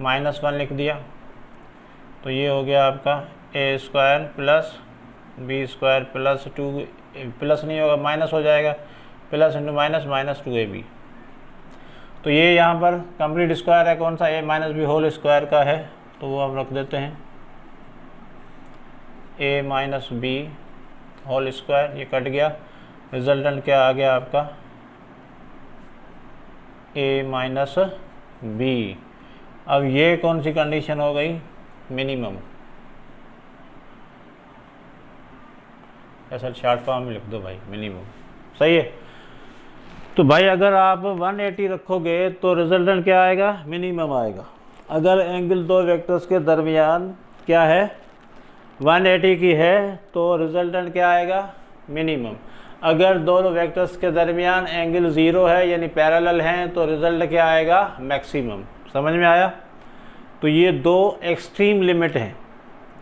-1 लिख दिया। तो ये हो गया आपका a square plus b square plus 2, plus नहीं होगा माइनस हो जाएगा, plus into minus minus 2ab। तो ये यहाँ पर कंप्लीट स्क्वायर है, कौन सा, a minus B whole square का है, तो वो हम रख देते हैं a minus B whole square. ये कट गया, रिजल्टेंट क्या आ गया आपका, a माइनस बी। अब ये कौन सी कंडीशन हो गई, मिनिमम। ऐसा शॉर्ट फॉर्म में लिख दो भाई, मिनिमम। सही है। तो भाई अगर आप 180 रखोगे तो रिजल्टेंट क्या आएगा, मिनिमम आएगा। अगर एंगल दो वेक्टर्स के दरमियान क्या है, 180 की है, तो रिजल्टेंट क्या आएगा, मिनिमम। अगर दोनों वेक्टर्स के दरमियान एंगल 0 है यानी पैरेलल हैं, तो रिजल्ट क्या आएगा, मैक्सिमम। समझ में आया। तो ये दो एक्सट्रीम लिमिट हैं,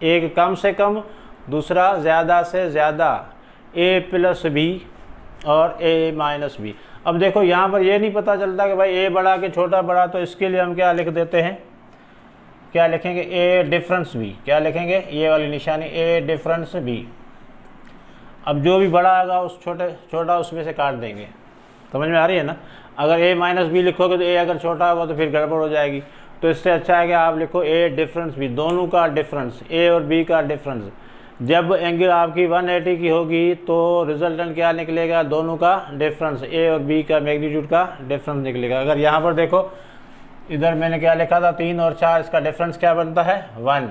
एक कम से कम, दूसरा ज़्यादा से ज़्यादा, a प्लस बी और a माइनस बी। अब देखो यहाँ पर ये नहीं पता चलता कि भाई a बड़ा कि छोटा बड़ा, तो इसके लिए हम क्या लिख देते हैं, क्या लिखेंगे, a डिफरेंस b। क्या लिखेंगे, ये वाली निशानी, a डिफरेंस b। अब जो भी बड़ा आएगा उस छोटा उसमें से काट देंगे। समझ में आ रही है ना। अगर a माइनस बी लिखोगे तो a अगर छोटा होगा तो फिर गड़बड़ हो जाएगी। तो इससे अच्छा है कि आप लिखो a डिफरेंस b, दोनों का डिफरेंस, a और b का डिफरेंस। जब एंगल आपकी 180 की होगी तो रिजल्टेंट क्या निकलेगा, दोनों का डिफरेंस, a और b का मैग्नीट्यूड का डिफरेंस निकलेगा। अगर यहाँ पर देखो, इधर मैंने क्या लिखा था, 3 और 4, इसका डिफरेंस क्या बनता है, 1।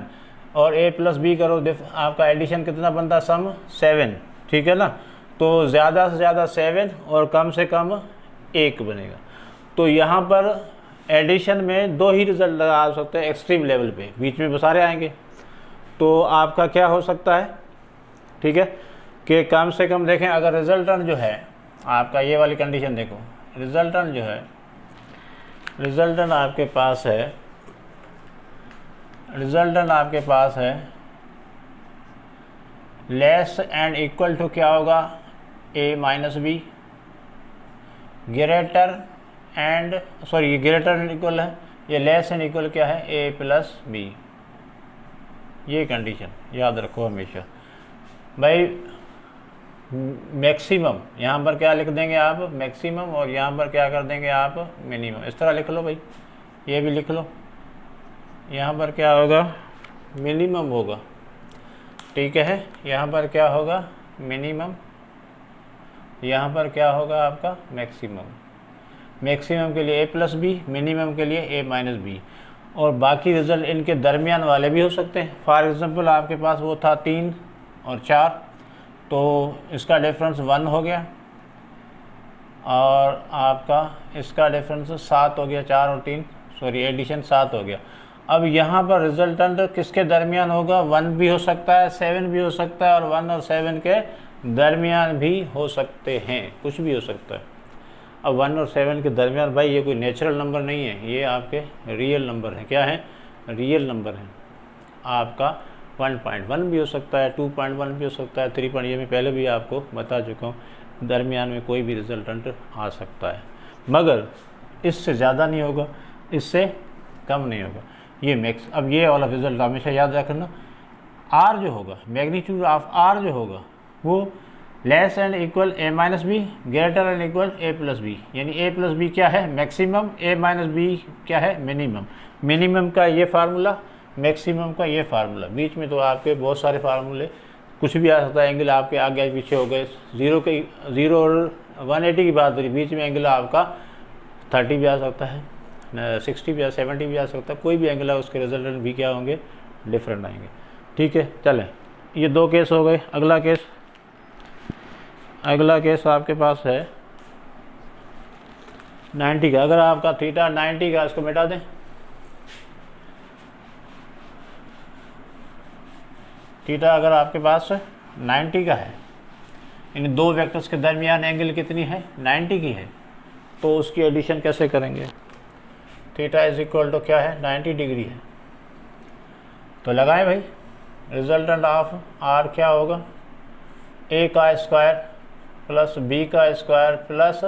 और a प्लस बी करो, आपका एडिशन कितना बनता है, सम 7। ठीक है ना। तो ज़्यादा से ज़्यादा 7 और कम से कम 1 बनेगा। तो यहाँ पर एडिशन में दो ही रिजल्ट लगा सकते हैं एक्सट्रीम लेवल पे, बीच में सारे आएंगे। तो आपका क्या हो सकता है, ठीक है, कि कम से कम देखें, अगर रिजल्टेंट जो है आपका, ये वाली कंडीशन देखो, रिजल्टेंट जो है, रिजल्टेंट आपके पास है, रिजल्टेंट आपके पास है लेस एंड इक्वल टू क्या होगा, a minus B, greater and, sorry ये ग्रेटर एंड इक्वल है, ये लेस एंड इक्वल क्या है, a प्लस बी। ये कंडीशन याद रखो हमेशा भाई। मैक्सिमम, यहाँ पर क्या लिख देंगे आप मैक्सिमम, और यहाँ पर क्या कर देंगे आप मिनिमम। इस तरह लिख लो भाई, ये भी लिख लो। यहाँ पर क्या होगा मिनिमम होगा, ठीक है। यहाँ पर क्या होगा मिनिमम, यहाँ पर क्या होगा आपका मैक्सिमम। मैक्सिमम के लिए a प्लस बी, मिनिमम के लिए a माइनस बी, और बाकी रिज़ल्ट इनके दरमियान वाले भी हो सकते हैं। फॉर एग्ज़ाम्पल आपके पास वो था 3 और 4, तो इसका डिफरेंस 1 हो गया, और आपका इसका डिफरेंस 7 हो गया, 4 और 3 सॉरी एडिशन 7 हो गया। अब यहाँ पर रिजल्टेंट किसके दरमियान होगा, 1 भी हो सकता है, 7 भी हो सकता है, और 1 और 7 के दरमियान भी हो सकते हैं, कुछ भी हो सकता है। अब 1 और 7 के दरमियान भाई ये कोई नेचुरल नंबर नहीं है, ये आपके रियल नंबर है। क्या है, रियल नंबर है। आपका 1.1 भी हो सकता है, 2.1 भी हो सकता है, 3. ये मैं पहले भी आपको बता चुका हूँ, दरमियान में कोई भी रिजल्टेंट आ सकता है, मगर इससे ज़्यादा नहीं होगा, इससे कम नहीं होगा। ये मैक्स। अब ये वाला रिजल्ट हमेशा याद रखना, आर जो होगा, मैग्नीट्यूड ऑफ आर जो होगा वो less and equal a minus B, greater and equal a plus B. यानी a प्लस बी क्या है मैक्सिमम, a माइनस बी क्या है मिनिमम। मिनिमम का ये फार्मूला, मैक्सिमम का ये फार्मूला। बीच में तो आपके बहुत सारे फार्मूले, कुछ भी आ सकता है। एंगल आपके आगे पीछे हो गए, 0 और 180 की बात हो रही, बीच में एंगल आपका 30 भी आ सकता है, 60 भी 70 भी आ सकता है। कोई भी एंगल है उसके रिजल्टेंट भी क्या होंगे, डिफरेंट आएंगे। ठीक है, चलें, ये 2 केस हो गए। अगला केस आपके पास है 90 का। अगर आपका थीटा 90 का, इसको मिटा दें, थीटा अगर आपके पास 90 का है, इन 2 वेक्टर्स के दरमियान एंगल कितनी है, 90 की है, तो उसकी एडिशन कैसे करेंगे। थीटा इज इक्वल टू क्या है, 90 डिग्री है। तो लगाएं भाई, रिजल्टेंट ऑफ आर क्या होगा, a का स्क्वायर प्लस b का square plus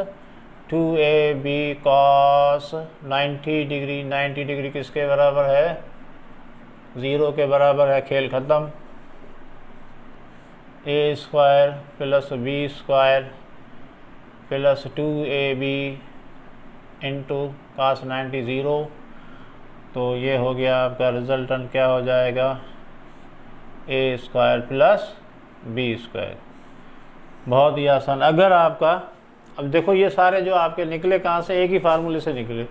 2ab cos 90 degree. 90 degree किसके बराबर है, 0 के बराबर है। खेल ख़त्म। a square plus b square plus 2ab into cos 90 0। तो ये हो गया आपका रिजल्टेंट, क्या हो जाएगा, a square plus b square. बहुत ही आसान। अगर आपका, अब देखो ये सारे जो आपके निकले कहाँ से, एक ही फार्मूले से निकले,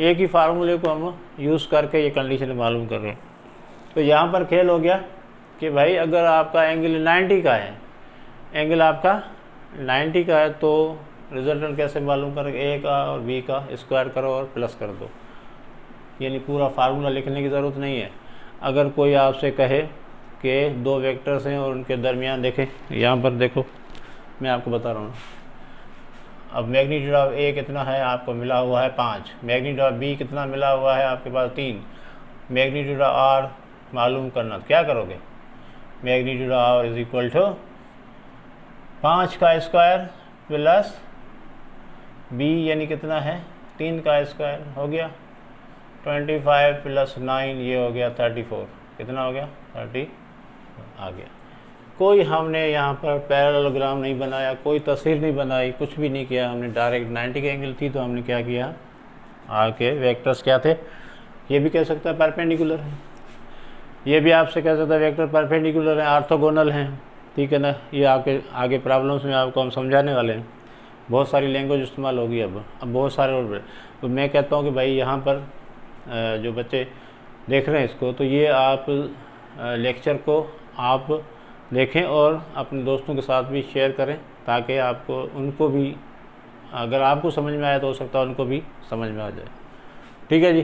एक ही फार्मूले को हम यूज़ करके ये कंडीशन मालूम कर रहे हैं। तो यहाँ पर खेल हो गया कि भाई अगर आपका एंगल 90 का है, एंगल आपका 90 का है, तो रिजल्टेंट कैसे मालूम करेंगे, a का और b का स्क्वायर करो और प्लस कर दो। यानी पूरा फार्मूला लिखने की ज़रूरत नहीं है। अगर कोई आपसे कहे कि 2 वेक्टर्स हैं और उनके दरमियान देखें, यहाँ पर देखो मैं आपको बता रहा हूँ। अब मैग्नीट्यूड ऑफ a कितना है, आपको मिला हुआ है 5। मैग्नीट्यूड ऑफ b कितना मिला हुआ है आपके पास, 3। मैग्नीट्यूड ऑफ r मालूम करना, क्या करोगे, magnitude of r is equal to 5 का स्क्वायर प्लस b यानी कितना है, 3 का स्क्वायर हो गया, 25 प्लस 9 ये हो गया 34। कितना हो गया, 30 आ गया। कोई हमने यहाँ पर पैरेललोग्राम नहीं बनाया, कोई तस्वीर नहीं बनाई, कुछ भी नहीं किया हमने। डायरेक्ट 90 की एंगल थी तो हमने क्या किया, आके वेक्टर्स क्या थे, ये भी कह सकता है परपेंडिकुलर है, ये भी आपसे कह सकता है वेक्टर परपेंडिकुलर है, ऑर्थोगोनल हैं। ठीक है ना। ये आपके आगे प्रॉब्लम्स में आपको हम समझाने वाले हैं। बहुत सारी लैंग्वेज इस्तेमाल होगी अब बहुत सारे और। तो मैं कहता हूँ कि भाई यहाँ पर जो बच्चे देख रहे हैं इसको, तो ये आप लेक्चर को आप देखें और अपने दोस्तों के साथ भी शेयर करें, ताकि आपको, उनको भी, अगर आपको समझ में आए तो हो सकता है उनको भी समझ में आ जाए। ठीक है जी।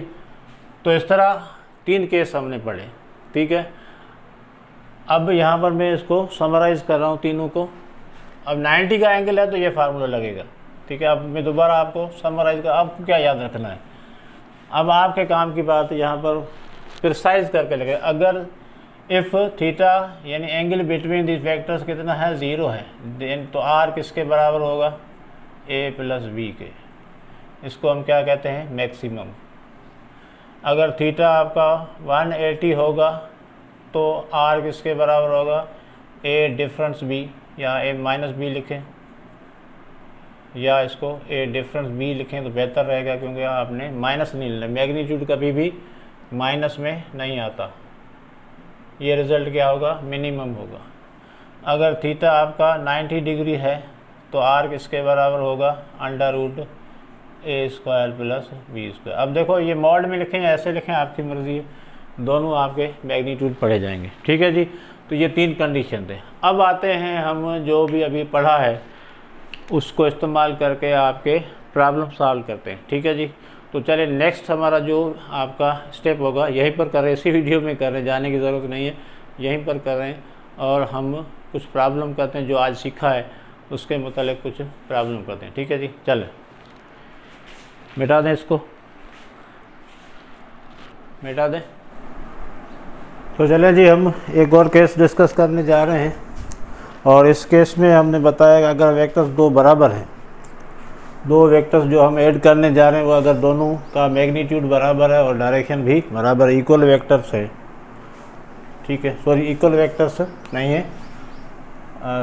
तो इस तरह 3 केस हमने पढ़े। ठीक है। अब यहाँ पर मैं इसको समराइज़ कर रहा हूँ तीनों को। अब 90 का एंगल है तो ये फार्मूला लगेगा। ठीक है। अब मैं दोबारा आपको समराइज़ कर, आपको क्या याद रखना है, अब आपके काम की बात यहाँ पर प्रिसाइज करके लगे। अगर इफ़ थीटा यानी एंगल बिटवीन दिस वेक्टर्स कितना है, 0 है, देन तो आर किसके बराबर होगा, a प्लस बी के। इसको हम क्या कहते हैं, मैक्सिमम। अगर थीटा आपका 180 होगा तो आर किसके बराबर होगा, ए डिफरेंस बी, या ए माइनस बी लिखें, या इसको ए डिफरेंस बी लिखें तो बेहतर रहेगा, क्योंकि आपने माइनस नहीं लेना, मैग्नीट्यूड कभी भी माइनस में नहीं आता। ये रिज़ल्ट क्या होगा, मिनिमम होगा। अगर थीटा आपका 90 डिग्री है तो आर किसके बराबर होगा, under root a square plus B square. अब देखो ये मॉड में लिखें या ऐसे लिखें, आपकी मर्ज़ी है, दोनों आपके मैग्नीट्यूड पढ़े जाएंगे। ठीक है जी, तो ये 3 कंडीशन थे। अब आते हैं हम जो भी अभी पढ़ा है उसको इस्तेमाल करके आपके प्रॉब्लम सॉल्व करते हैं। ठीक है जी, तो चलिए नेक्स्ट हमारा जो आपका स्टेप होगा यहीं पर कर रहे हैं, इसी वीडियो में कर रहे हैं, जाने की ज़रूरत नहीं है, यहीं पर कर रहे हैं और हम कुछ प्रॉब्लम करते हैं, जो आज सीखा है उसके मुतालिक कुछ प्रॉब्लम करते हैं। ठीक है जी, चलें मिटा दें, इसको मिटा दें। तो चलें जी, हम एक और केस डिस्कस करने जा रहे हैं और इस केस में हमने बताया कि अगर वेक्टर्स 2 बराबर हैं, 2 वेक्टर्स जो हम ऐड करने जा रहे हैं वो अगर दोनों का मैग्नीट्यूड बराबर है और डायरेक्शन भी बराबर, इक्वल वेक्टर्स है। ठीक है, सॉरी इक्वल वेक्टर्स नहीं है,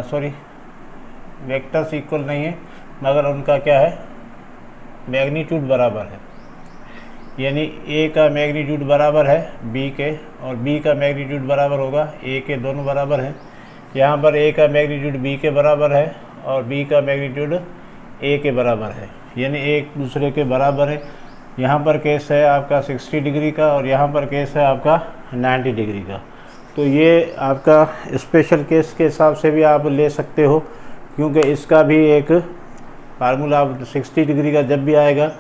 सॉरी वेक्टर्स इक्वल नहीं है, मगर उनका क्या है, मैग्नीट्यूड बराबर है। यानी ए का मैग्नीट्यूड बराबर है बी के और बी का मैग्नीट्यूड बराबर होगा ए के, दोनों बराबर हैं। यहाँ पर ए का मैग्नीट्यूड बी के बराबर है और बी का मैग्नीट्यूड ए के बराबर है, यानी एक दूसरे के बराबर है। यहाँ पर केस है आपका 60 डिग्री का और यहाँ पर केस है आपका 90 डिग्री का। तो ये आपका स्पेशल केस के हिसाब से भी आप ले सकते हो, क्योंकि इसका भी एक फार्मूला 60 डिग्री का जब भी आएगा,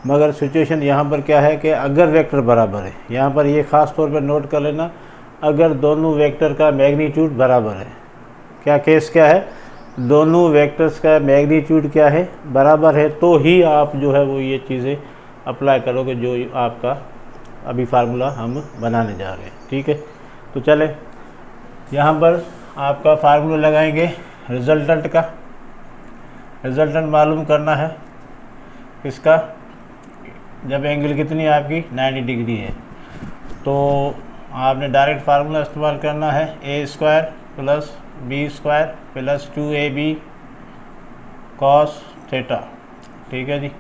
मगर सिचुएशन यहाँ पर क्या है कि अगर वेक्टर बराबर है, यहाँ पर ये ख़ास तौर पर नोट कर लेना, अगर दोनों वेक्टर का मैग्नीट्यूड बराबर है, क्या केस क्या है, दोनों वेक्टर्स का मैग्नीट्यूड क्या है, बराबर है, तो ही आप जो है वो ये चीज़ें अप्लाई करोगे जो आपका अभी फार्मूला हम बनाने जा रहे हैं। ठीक है, तो चले यहाँ पर आपका फार्मूला लगाएंगे रिजल्टेंट का। रिजल्टेंट मालूम करना है इसका, जब एंगल कितनी आपकी 90 डिग्री है, तो आपने डायरेक्ट फार्मूला इस्तेमाल करना है, a square plus B square plus 2ab cos theta. ठीक है जी,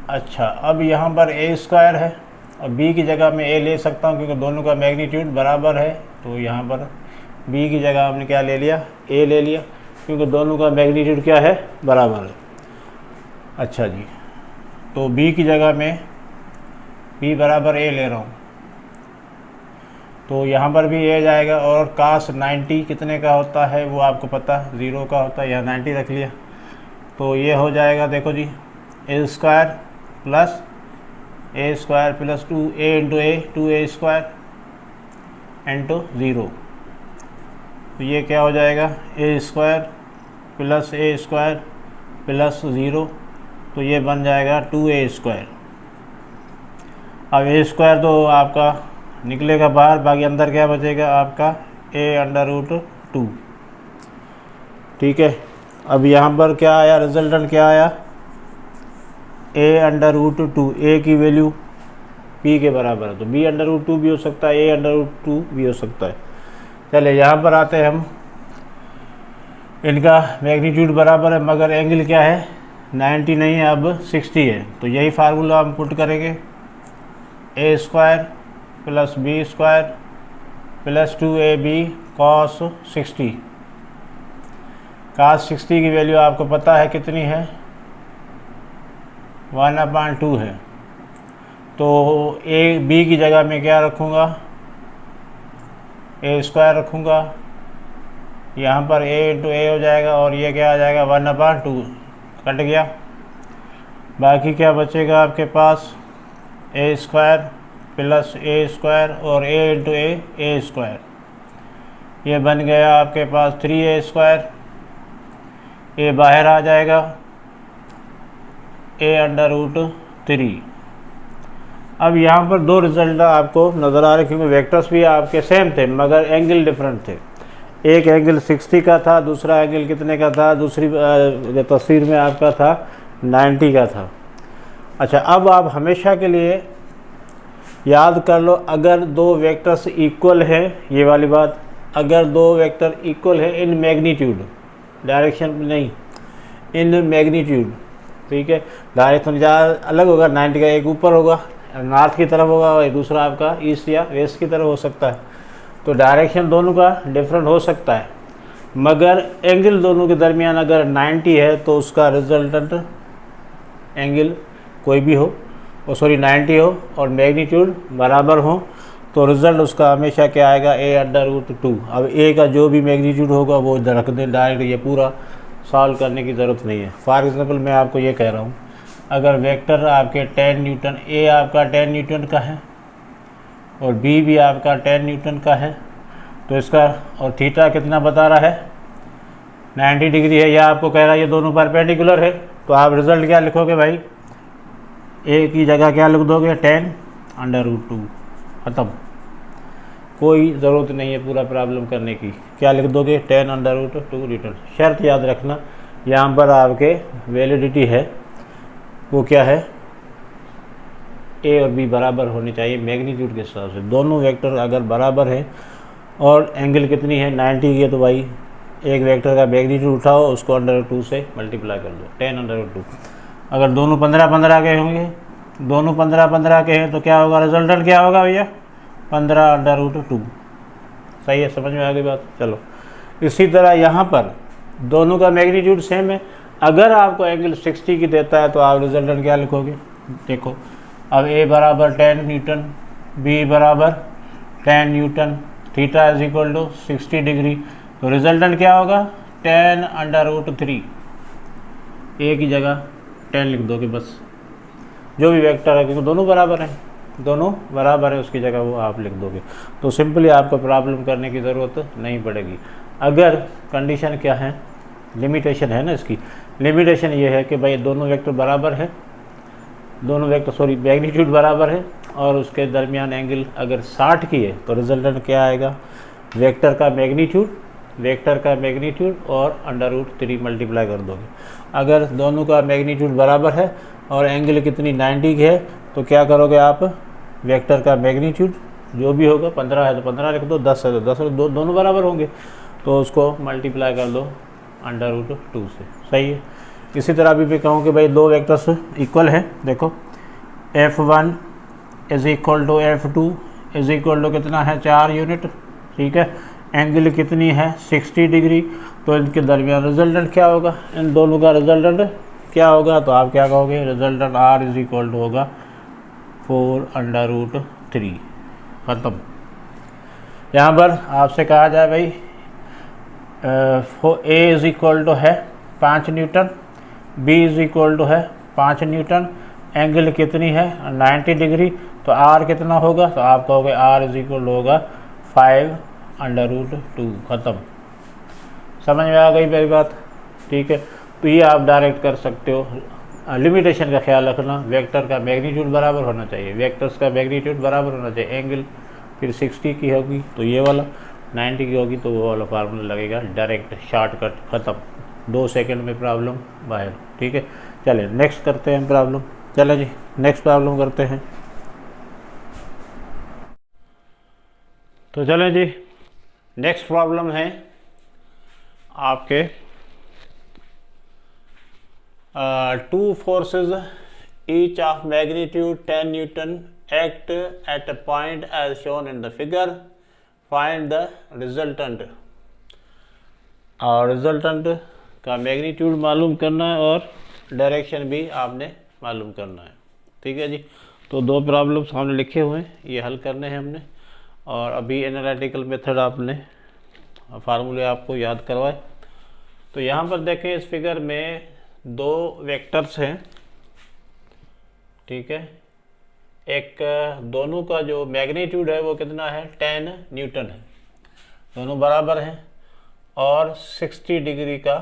अच्छा अब यहाँ पर ए स्क्वायर है और बी की जगह मैं ए ले सकता हूँ क्योंकि दोनों का मैग्नीट्यूड बराबर है, तो यहाँ पर बी की जगह हमने क्या ले लिया, ए ले लिया, क्योंकि दोनों का मैग्नीट्यूड क्या है, बराबर है। अच्छा जी, तो बी की जगह मैं बी बराबर ए ले रहा हूँ, तो यहाँ पर भी ए जाएगा और कास 90 कितने का होता है वो आपको पता, 0 का होता है, यहाँ 90 रख लिया, तो ये हो जाएगा देखो जी, ए स्क्वायर प्लस ए स्क्वायर प्लस 2a इंटू ए 2a स्क्वायर इंटू 0, तो ये क्या हो जाएगा, a square plus A square plus 0, तो ये बन जाएगा 2a स्क्वायर। अब ए स्क्वायर तो आपका निकलेगा बाहर, बाकी अंदर क्या बचेगा आपका a अंडर रूट 2। ठीक है, अब यहाँ पर क्या आया, रिजल्टेंट क्या आया, a अंडर रूट 2, a की वैल्यू b के बराबर है, तो b अंडर रूट 2 भी हो सकता है, a अंडर रूट 2 भी हो सकता है। चले यहाँ पर आते हैं हम, इनका मैग्नीट्यूड बराबर है मगर एंगल क्या है, 90 नहीं है, अब 60 है, तो यही फार्मूला हम पुट करेंगे, a square plus B square plus 2ab cos 60। cos 60 की वैल्यू आपको पता है कितनी है, 1/2 है, तो ए बी की जगह में क्या रखूँगा, ए स्क्वायर रखूँगा, यहाँ पर a इंटू ए हो जाएगा और ये क्या आ जाएगा 1/2, कट गया। बाकी क्या बचेगा आपके पास, ए स्क्वायर प्लस ए स्क्वायर और a इंटू ए स्क्वायर, ये बन गया आपके पास 3a स्क्वायर, ए बाहर आ जाएगा, a अंडर रूट 3। अब यहाँ पर 2 रिजल्ट आपको नज़र आ रहे क्योंकि वेक्टर्स भी आपके सेम थे मगर एंगल डिफरेंट थे, एक एंगल 60 का था, दूसरा एंगल कितने का था, दूसरी तस्वीर में आपका था 90 का था। अच्छा, अब आप हमेशा के लिए याद कर लो, अगर 2 वेक्टर्स इक्वल है, ये वाली बात, अगर दो वेक्टर इक्वल है इन मैग्नीट्यूड, डायरेक्शन नहीं, इन मैग्नीट्यूड, ठीक है, डायरेक्शन जहाँ अलग होगा 90 का, एक ऊपर होगा नॉर्थ की तरफ होगा और दूसरा आपका ईस्ट या वेस्ट की तरफ हो सकता है, तो डायरेक्शन दोनों का डिफरेंट हो सकता है, मगर एंगल दोनों के दरमियान अगर 90 है तो उसका रिजल्टेंट एंगल कोई भी हो, 90 हो और मैग्नीट्यूड बराबर हो, तो रिज़ल्ट उसका हमेशा क्या आएगा, a/√2। अब a का जो भी मैग्नीट्यूड होगा वो इधर रख दें डायरेक्ट, ये पूरा सॉल्व करने की ज़रूरत नहीं है। फॉर एग्जांपल मैं आपको ये कह रहा हूँ, अगर वेक्टर आपके 10 न्यूटन, a आपका 10 न्यूटन का है और b भी आपका 10 न्यूटन का है, तो इसका और थीटा कितना बता रहा है, 90 डिग्री है, या आपको कह रहा है ये दोनों परपेंडिकुलर है, तो आप रिज़ल्ट क्या लिखोगे भाई, a की जगह क्या लिख दोगे, 10/√2, ख़त्म, कोई ज़रूरत नहीं है पूरा प्रॉब्लम करने की, क्या लिख दोगे, 10/√2 न्यूटन। शर्त याद रखना, यहाँ पर आपके वैलिडिटी है वो क्या है, ए और बी बराबर होनी चाहिए मैग्नीट्यूड के हिसाब से, दोनों वेक्टर अगर बराबर है और एंगल कितनी है 90 की है, तो भाई एक वेक्टर का मैग्नीट्यूड उठाओ, उसको √2 से मल्टीप्लाई कर दो, 10/√2। अगर दोनों 15-15 के होंगे, दोनों 15-15 के हैं, तो क्या होगा, रिजल्टेंट क्या होगा भैया, 15/√2। सही है, समझ में आ गई बात। चलो इसी तरह यहाँ पर दोनों का मैग्नीट्यूड सेम है, अगर आपको एंगल 60 की देता है तो आप रिजल्टेंट क्या लिखोगे, देखो अब a बराबर 10 न्यूटन, b बराबर 10 newton, theta is equal to 60 degree, तो रिजल्टेंट क्या होगा, 10/√3, a की जगह 10 लिख दोगे बस, जो भी वेक्टर है, क्योंकि दोनों बराबर हैं, दोनों बराबर है, उसकी जगह वो आप लिख दोगे, तो सिंपली आपको प्रॉब्लम करने की ज़रूरत नहीं पड़ेगी। अगर कंडीशन क्या है, लिमिटेशन है ना इसकी, लिमिटेशन ये है कि भाई दोनों वेक्टर बराबर है, दोनों वेक्टर मैग्नीट्यूड बराबर है और उसके दरमियान एंगल अगर 60 की है, तो रिजल्टेंट क्या आएगा, वेक्टर का मैग्नीट्यूड और √3 मल्टीप्लाई कर दोगे। अगर दोनों का मैग्नीट्यूड बराबर है और एंगल कितनी 90 की है, तो क्या करोगे आप, वेक्टर का मैग्नीट्यूड जो भी होगा, 15 है तो 15 लिख दो, 10 है तो 10 लिख दो, दोनों बराबर होंगे तो उसको मल्टीप्लाई कर दो √2 से। सही है। इसी तरह अभी भी कहूँ कि भाई दो वेक्टर्स इक्वल है, देखो F1 is equal to F2 is equal to कितना है, 4 यूनिट, ठीक है, एंगल कितनी है 60 डिग्री, तो इनके दरमियान रिजल्टेंट क्या होगा, इन दोनों का रिजल्टेंट क्या होगा, तो आप क्या कहोगे, resultant R is equal to होगा 4/√3, ख़त्म। यहाँ पर आपसे कहा जाए भाई A इज इक्वल टू है 5 newton, B is equal to है 5 न्यूटन, एंगल कितनी है 90 डिग्री, तो R कितना होगा, तो आप कहोगे R इज इक्वल होगा 5/√2, ख़त्म। समझ में आ गई मेरी बात, ठीक है। तो ये आप डायरेक्ट कर सकते हो। लिमिटेशन का ख्याल रखना, वेक्टर का मैग्नीट्यूड बराबर होना चाहिए, वेक्टर्स का मैग्नीट्यूड बराबर होना चाहिए, एंगल फिर 60 की होगी तो ये वाला, 90 की होगी तो वो वाला फार्मूला लगेगा, डायरेक्ट शॉर्टकट, ख़त्म, 2 सेकंड में प्रॉब्लम बाहर, ठीक है। चले नेक्स्ट करते हैं प्रॉब्लम, चले जी नेक्स्ट प्रॉब्लम करते हैं। तो चलें जी, नेक्स्ट प्रॉब्लम है आपके two forces each of magnitude 10 Newton act at a point as shown in the figure. Find the resultant. और रिजल्टेंट का मैग्नीट्यूड मालूम करना है और डायरेक्शन भी आपने मालूम करना है, ठीक है जी। तो दो प्रॉब्लम सामने लिखे हुए हैं, ये हल करने हैं हमने, और अभी एनालिटिकल मेथड आपने फार्मूले आपको याद करवाए। तो यहाँ पर देखें इस फिगर में दो वेक्टर्स हैं, ठीक है, एक दोनों का जो मैग्नीट्यूड है वो कितना है 10 न्यूटन है, दोनों बराबर हैं और 60 डिग्री का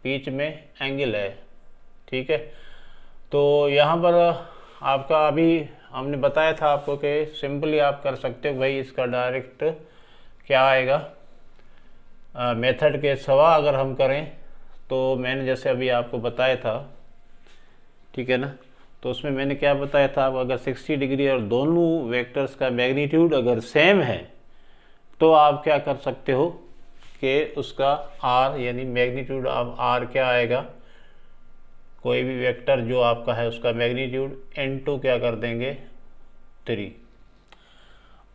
बीच में एंगल है, ठीक है। तो यहाँ पर आपका अभी हमने बताया था आपको कि सिंपली आप कर सकते हो भाई, इसका डायरेक्ट क्या आएगा, मेथड के सवा अगर हम करें तो मैंने जैसे अभी आपको बताया था, ठीक है ना, तो उसमें मैंने क्या बताया था, आप अगर 60 डिग्री और दोनों वेक्टर्स का मैग्नीट्यूड अगर सेम है तो आप क्या कर सकते हो कि उसका आर यानी मैग्नीट्यूड ऑफ आर क्या आएगा, कोई भी वेक्टर जो आपका है उसका मैग्नीट्यूड इनटू क्या कर देंगे 3,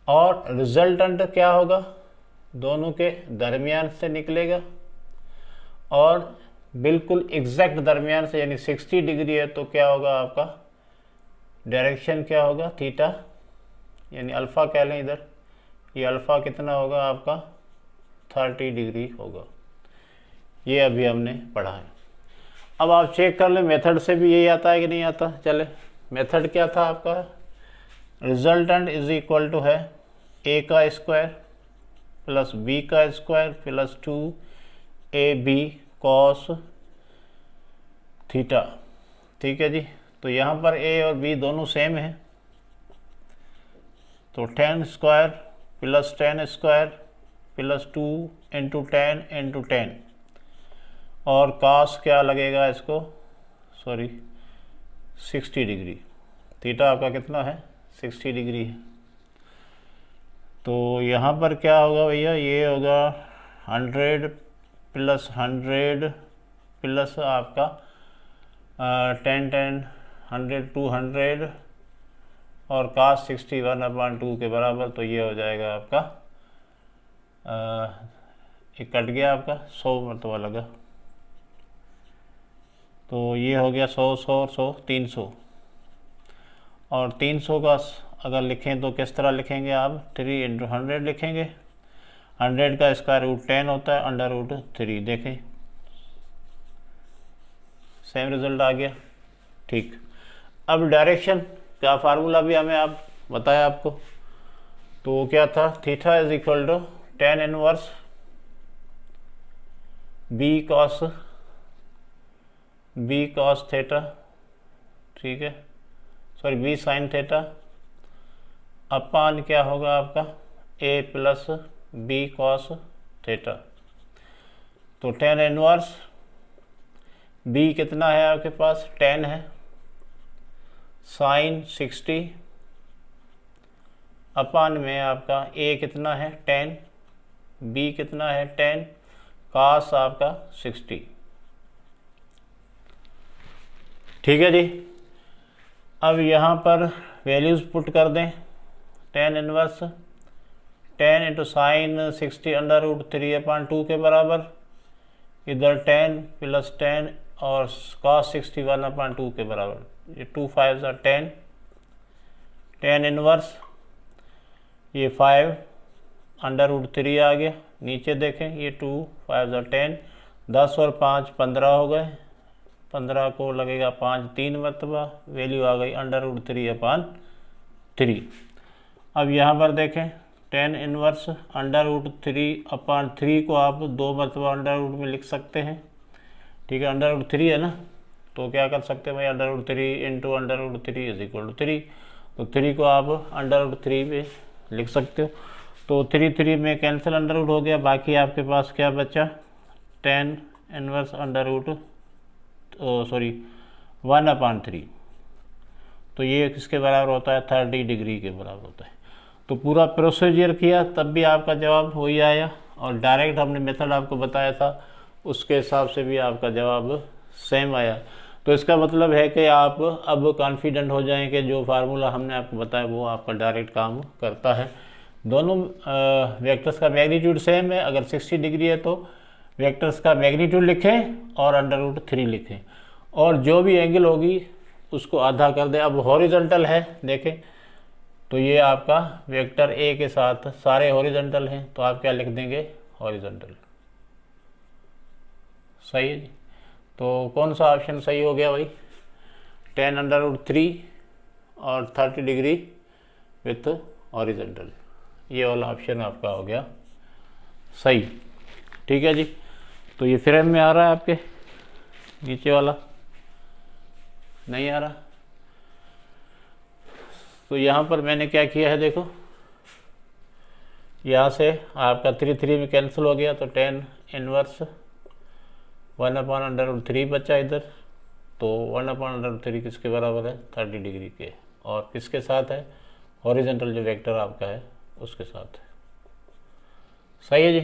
और रिजल्टेंट क्या होगा दोनों के दरमियान से निकलेगा, और बिल्कुल एग्जैक्ट दरमियान से यानी 60 डिग्री है तो क्या होगा आपका डायरेक्शन क्या होगा थीटा, यानी अल्फ़ा कह लें इधर, ये अल्फ़ा कितना होगा आपका 30 डिग्री होगा। ये अभी हमने पढ़ा है। अब आप चेक कर लें मेथड से भी यही आता है कि नहीं आता। चले, मेथड क्या था आपका, रिजल्टेंट इज इक्वल टू है a का स्क्वायर प्लस b का square plus 2ab cos theta. ठीक है जी। तो यहाँ पर a और b दोनों सेम है, तो 10 square plus 10 square plus 2 into 10 into 10, और कास क्या लगेगा इसको, सॉरी 60 डिग्री। थीटा आपका कितना है 60 डिग्री है। तो यहाँ पर क्या होगा भैया, ये होगा 100 प्लस 100 प्लस आपका 10 10 100 200 और कास 61/2 के बराबर। तो ये हो जाएगा आपका एक कट गया आपका 100 मरतबा लगा, तो ये हो गया 100 100 100 300। और 300 का अगर लिखें तो किस तरह लिखेंगे आप, 3 इंटू 100 लिखेंगे। 100 का स्क्वायर रूट 10 होता है अंडर रूट 3। देखें सेम रिजल्ट आ गया। ठीक, अब डायरेक्शन का फार्मूला भी हमें आप बताया आपको, तो क्या था, theta is equal to tan inverse B cos theta, ठीक है, sorry B sine theta upon क्या होगा आपका a plus B cos theta. तो tan इनवर्स b कितना है आपके पास 10 है, साइन 60 अपान में आपका a कितना है 10, b कितना है 10, कास आपका 60। ठीक है जी। अब यहाँ पर वैल्यूज़ पुट कर दें, tan inverse 10 into sine 60 under root 3/2 के बराबर, इधर 10 प्लस 10 और cos 61/2 के बराबर, ये 2 5 10, tan इनवर्स ये 5 अंडर रूट 3 आ गया, नीचे देखें ये 2 5 10, 10 और 5 15 हो गए, 15 को लगेगा 5 3 मरतबा, वैल्यू आ गई अंडर रूट 3/3। अब यहाँ पर देखें tan इनवर्स अंडर रूट 3/3 को आप 2 मरतबा अंडर रूट में लिख सकते हैं। ठीक है, अंडर रूट 3 है ना, तो क्या कर सकते हैं भाई, under root 3 into under root 3 is equal to 3। तो 3 को आप अंडर रूट 3 में लिख सकते हो। तो 3 में कैंसिल अंडर रूट हो गया, बाकी आपके पास क्या बचा, tan इनवर्स अंडर रूट 1/3। तो ये किसके बराबर होता है 30 डिग्री के बराबर होता है। तो पूरा प्रोसीजर किया तब भी आपका जवाब वही आया, और डायरेक्ट हमने मेथड आपको बताया था उसके हिसाब से भी आपका जवाब सेम आया। तो इसका मतलब है कि आप अब कॉन्फिडेंट हो जाएं कि जो फार्मूला हमने आपको बताया वो आपका डायरेक्ट काम करता है। दोनों वेक्टर्स का मैग्नीट्यूड सेम है, अगर 60 डिग्री है तो वेक्टर्स का मैग्नीट्यूड लिखें और अंडर रूट 3 लिखें, और जो भी एंगल होगी उसको आधा कर दें। अब हॉरिजॉन्टल है देखें, तो ये आपका वेक्टर ए के साथ सारे हॉरिजॉन्टल हैं, तो आप क्या लिख देंगे हॉरिजॉन्टल। सही है जी। तो कौन सा ऑप्शन सही हो गया भाई, tan अंडर रूट 3 और 30 डिग्री विथ हॉरिजॉन्टल, ये वाला ऑप्शन आपका हो गया सही। ठीक है जी। तो ये फ्रेम में आ रहा है आपके, नीचे वाला नहीं आ रहा। तो यहाँ पर मैंने क्या किया है देखो, यहाँ से आपका 3 में कैंसिल हो गया, तो tan इनवर्स 1/√3 बचा इधर। तो 1/√3 किसके बराबर है 30 डिग्री के, और किसके साथ है हॉरिजॉन्टल जो वेक्टर आपका है उसके साथ है। सही है जी।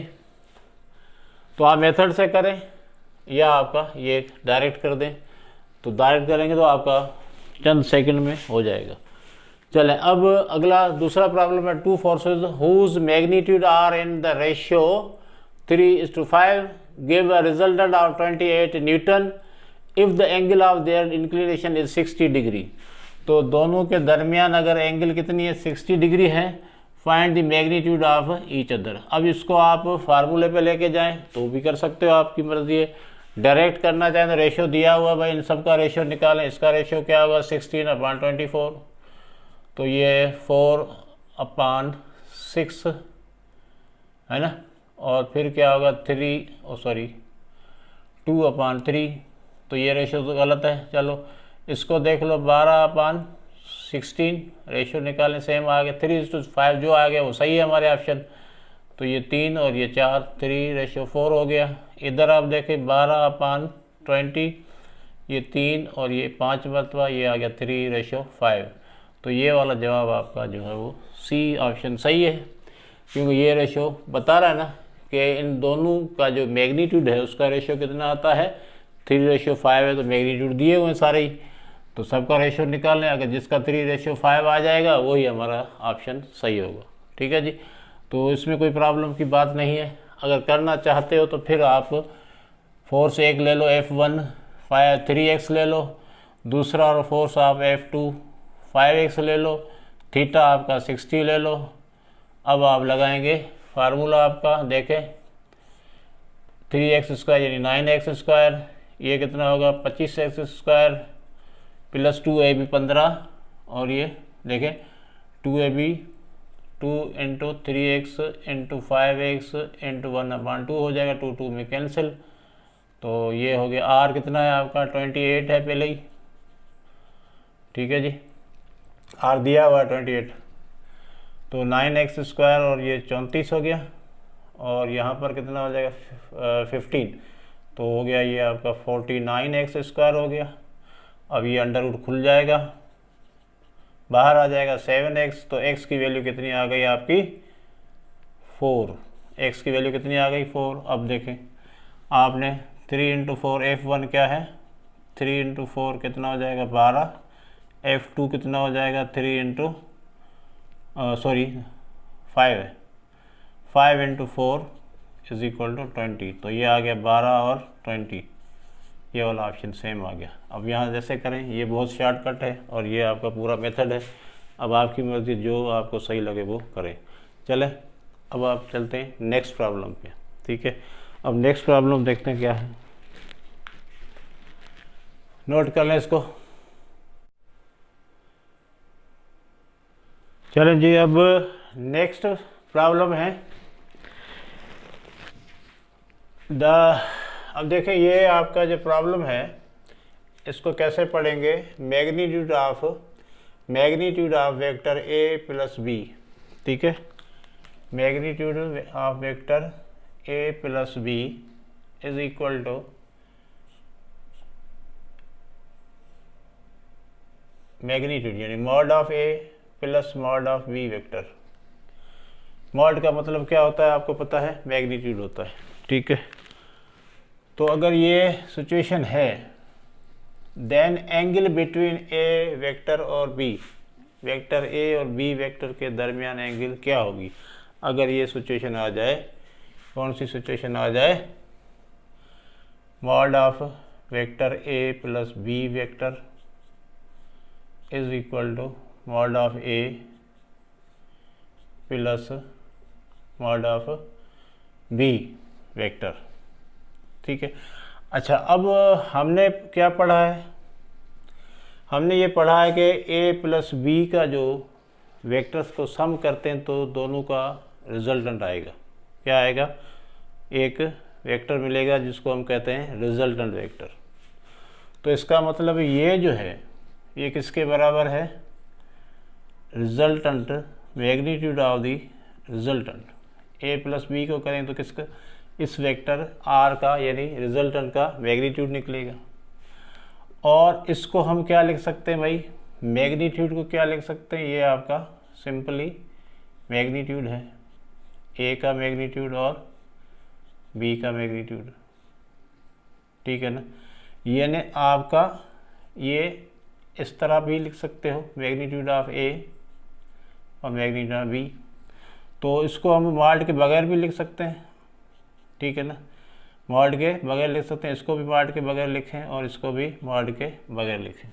तो आप मेथड से करें या आपका ये डायरेक्ट कर दें, तो डायरेक्ट करेंगे तो आपका चंद सेकंड में हो जाएगा। चलें अब अगला दूसरा प्रॉब्लम है, two forces whose magnitude are in the ratio 3:5 give a resultant of 28 newton if the angle of their inclination is 60 degree. तो दोनों के दरमियान अगर एंगल कितनी है, 60 डिग्री है, find the magnitude of each other. अब इसको आप फार्मूले पे लेके जाएं तो भी कर सकते हो, आपकी मर्जी है। डायरेक्ट करना चाहें तो रेशियो दिया हुआ भाई, इन सब का रेशियो निकालें। इसका रेशियो क्या होगा, 16/24, तो ये 4/6 है ना, और फिर क्या होगा 2/3, तो ये रेशियो तो गलत है। चलो इसको देख लो, 12/16 रेशियो निकालें, सेम आ गया। 3:5 जो आ गया वो सही है हमारे ऑप्शन, तो ये 3 और ये 4, 3:4 हो गया। इधर आप देखें 12/20, ये 3 और ये 5 मरतबा, ये आ गया 3:5। तो ये वाला जवाब आपका जो है वो सी ऑप्शन सही है, क्योंकि ये रेशियो बता रहा है ना कि इन दोनों का जो मैग्नीट्यूड है उसका रेशियो कितना आता है, 3:5 है। तो मैग्नीट्यूड दिए हुए हैं सारे ही, तो सबका रेशियो निकालने, अगर जिसका 3:5 आ जाएगा वही हमारा ऑप्शन सही होगा। ठीक है जी, तो इसमें कोई प्रॉब्लम की बात नहीं है। अगर करना चाहते हो तो फिर आप फोर्स एक ले लो F1 3x ले लो, दूसरा और फोर्स आप F2 5x ले लो, थीटा आपका 60 ले लो। अब आप लगाएंगे फार्मूला आपका, देखें 3x स्क्वायर यानी 9x², ये कितना होगा 25x² प्लस 2ab 15, और ये देखें 2ab 2 × 3x × 5x × 1/2 हो जाएगा, 2 में कैंसिल। तो ये हो गया, r कितना है आपका 28 है पहले ही। ठीक है जी, r दिया हुआ है 28, तो 9x² और ये 34 हो गया, और यहाँ पर कितना हो जाएगा 15, तो हो गया ये आपका 49x² हो गया। अब ये अंडर रूट खुल जाएगा, बाहर आ जाएगा 7x, तो x की वैल्यू कितनी आ गई आपकी 4, x की वैल्यू कितनी आ गई 4। अब देखें आपने 3 × 4 F1 क्या है, 3 × 4 कितना हो जाएगा 12, F2 कितना हो जाएगा 5 है, 5 × 4 = 20, तो ये आ गया 12 और 20, ये वाला ऑप्शन सेम आ गया। अब यहाँ जैसे करें, ये बहुत शॉर्टकट है और ये आपका पूरा मेथड है। अब आपकी मर्ज़ी, जो आपको सही लगे वो करें। चलें अब आप चलते हैं नेक्स्ट प्रॉब्लम पे। ठीक है, अब नेक्स्ट प्रॉब्लम देखते हैं क्या है, नोट कर लें इसको। चलें जी, अब नेक्स्ट प्रॉब्लम है अब देखें ये आपका जो प्रॉब्लम है इसको कैसे पढ़ेंगे, magnitude of vector a + b। ठीक है, magnitude of vector a + b is equal to magnitude यानी mod of a + mod of b vector. Mod का मतलब क्या होता है आपको पता है, मैग्नीट्यूड होता है। ठीक है, तो अगर ये सिचुएशन है, then angle between a vector और b, वेक्टर a और b वेक्टर के दरमियान एंगल क्या होगी। अगर ये सिचुएशन आ जाए, कौन सी सिचुएशन आ जाए, mod of vector a + b vector is equal to mod of a + mod of b vector. ठीक है, अच्छा अब हमने क्या पढ़ा है, हमने ये पढ़ा है कि a + b का जो वेक्टर्स को सम करते हैं तो दोनों का रिजल्टेंट आएगा। क्या आएगा, एक वेक्टर मिलेगा जिसको हम कहते हैं रिजल्टेंट वेक्टर। तो इसका मतलब ये जो है ये किसके बराबर है, resultant, magnitude of the resultant. a + b को करें तो किसका, इस वेक्टर r का यानी रिजल्टेंट का मैग्नीट्यूड निकलेगा। और इसको हम क्या लिख सकते हैं भाई, मैग्नीट्यूड को क्या लिख सकते हैं, ये आपका सिंपली मैग्नीट्यूड है। ए का मैग्नीट्यूड और बी का मैग्नीट्यूड, ठीक है ना। यानी आपका ये इस तरह भी लिख सकते हो, मैग्नीट्यूड ऑफ ए और मैग्नीट्यूड ऑफ बी। तो इसको हम मॉड के बगैर भी लिख सकते हैं, ठीक है ना, मॉड के बगैर लिख सकते हैं, इसको भी मॉड के बगैर लिखें और इसको भी मॉड के बगैर लिखें।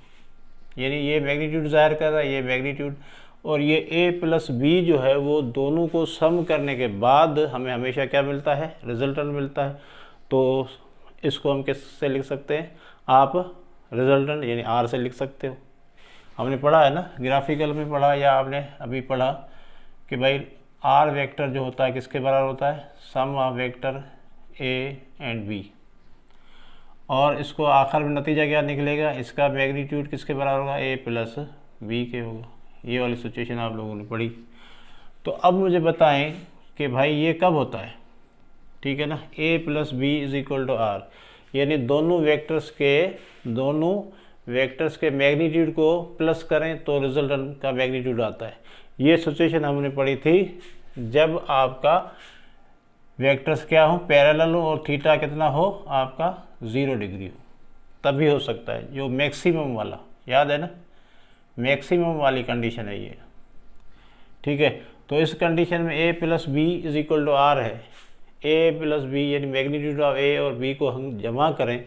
यानी ये मैग्नीट्यूड ज़ाहिर कर रहा है, ये मैग्नीट्यूड, और ये ए प्लस बी जो है वो दोनों को सम करने के बाद हमें हमेशा क्या मिलता है, रिजल्टेंट मिलता है। तो इसको हम किससे लिख सकते हैं, आप रिजल्टेंट यानी आर से लिख सकते हो। हमने पढ़ा है ना, ग्राफिकल में पढ़ा या आपने अभी पढ़ा कि भाई आर वेक्टर जो होता है किसके बराबर होता है, sum of vector a and b. और इसको आखिर में नतीजा क्या निकलेगा, इसका मैग्नीट्यूड किसके बराबर होगा, ए प्लस बी के होगा। ये वाली सिचुएशन आप लोगों ने पढ़ी। तो अब मुझे बताएं कि भाई ये कब होता है, ठीक है ना, a plus b is equal to r, यानी दोनों वेक्टर्स के मैग्नीट्यूड को प्लस करें तो रिजल्टेंट का मैग्नीट्यूड आता है। ये सिचुएशन हमने पढ़ी थी जब आपका वेक्टर्स क्या हो, पैरेलल हो और थीटा कितना हो आपका 0 डिग्री हो, तभी हो सकता है। जो मैक्सिमम वाला याद है ना, मैक्सिमम वाली कंडीशन है ये, ठीक है। तो इस कंडीशन में a plus b is equal to r है, ए प्लस बी यानी मैग्नीट्यूड ऑफ ए और बी को हम जमा करें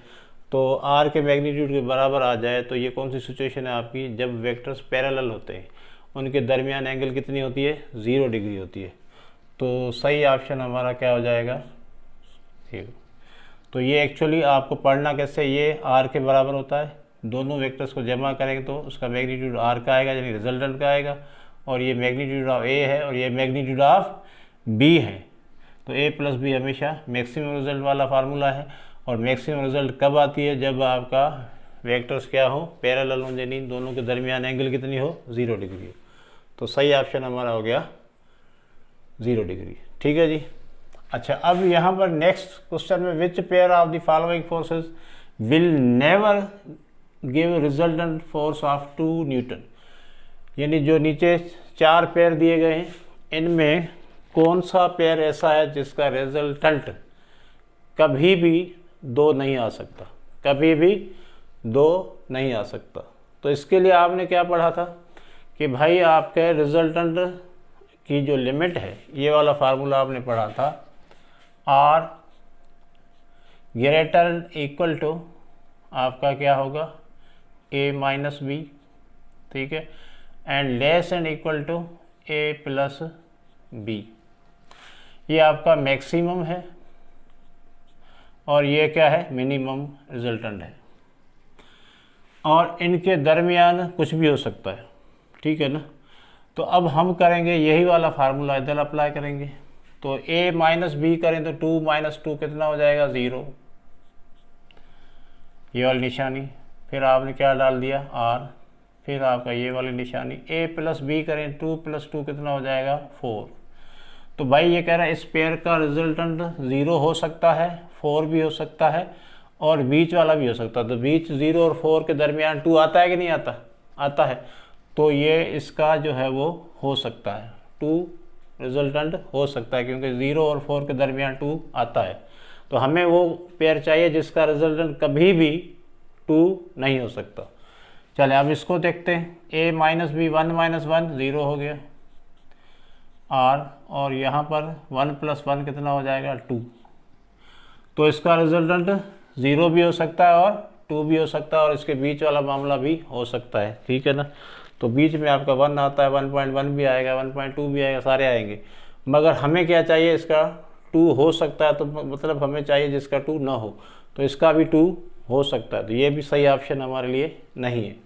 तो आर के मैग्नीट्यूड के बराबर आ जाए। तो ये कौन सी सिचुएशन है आपकी, जब वेक्टर्स पैरेलल होते हैं, उनके दरमियान एंगल कितनी होती है, 0 डिग्री होती है। तो सही ऑप्शन हमारा क्या हो जाएगा, 0। तो ये एक्चुअली आपको पढ़ना कैसे, ये आर के बराबर होता है, दोनों वेक्टर्स को जमा करेंगे तो उसका मैग्नीट्यूड आर का आएगा यानी रिजल्टेंट का आएगा, और ये मैग्नीट्यूड ऑफ ए है और ये मैग्नीट्यूड ऑफ बी है। तो ए प्लस बी हमेशा मैक्सिमम रिजल्ट वाला फार्मूला है, और मैक्सिमम रिजल्ट कब आती है, जब आपका वेक्टर्स क्या हो, पैरेलल हो, यानी दोनों के दरमियान एंगल कितनी हो, 0 डिग्री हो। तो सही ऑप्शन हमारा हो गया 0 डिग्री, ठीक है जी। अच्छा, अब यहाँ पर नेक्स्ट क्वेश्चन में which pair of the following forces will never give resultant force of 2 Newton, यानी जो नीचे 4 पेयर दिए गए हैं इनमें कौन सा पेयर ऐसा है जिसका रिजल्टेंट कभी भी 2 नहीं आ सकता, कभी भी 2 नहीं आ सकता। तो इसके लिए आपने क्या पढ़ा था कि भाई आपके रिजल्टेंट की जो लिमिट है, ये वाला फार्मूला आपने पढ़ा था, आर ग्रेटर इक्वल टू आपका क्या होगा, ए माइनस बी, ठीक है, and less and equal to A plus B. ये आपका मैक्सिमम है और ये क्या है, मिनिमम रिजल्टेंट है, और इनके दरमियान कुछ भी हो सकता है, ठीक है ना। तो अब हम करेंगे यही वाला फार्मूला इधर अप्लाई करेंगे। तो a माइनस बी करें तो 2 माइनस 2 कितना हो जाएगा, 0, ये वाली निशानी, फिर आपने क्या डाल दिया r, फिर आपका ये वाली निशानी, a प्लस बी करें 2 प्लस 2 कितना हो जाएगा, 4। तो भाई ये कह रहा है इस पेयर का रिजल्टेंट 0 हो सकता है, 4 भी हो सकता है और बीच वाला भी हो सकता है। तो बीच 0 और 4 के दरमियान 2 आता है कि नहीं आता, आता है। तो ये इसका जो है वो हो सकता है, 2 रिजल्टेंट हो सकता है, क्योंकि 0 और 4 के दरमियान 2 आता है। तो हमें वो पेयर चाहिए जिसका रिजल्टेंट कभी भी 2 नहीं हो सकता। चले अब इसको देखते हैं, a माइनस बी 1 माइनस 1 0 हो गया r, और यहाँ पर 1 प्लस 1 कितना हो जाएगा, 2। तो इसका रिजल्टेंट 0 भी हो सकता है और 2 भी हो सकता है, और इसके बीच वाला मामला भी हो सकता है, ठीक है ना। तो बीच में आपका 1 आता है, 1.1 भी आएगा, 1.2 भी आएगा, सारे आएंगे। मगर हमें क्या चाहिए, इसका 2 हो सकता है, तो मतलब हमें चाहिए जिसका 2 ना हो। तो इसका भी 2 हो सकता है, तो ये भी सही ऑप्शन हमारे लिए नहीं है।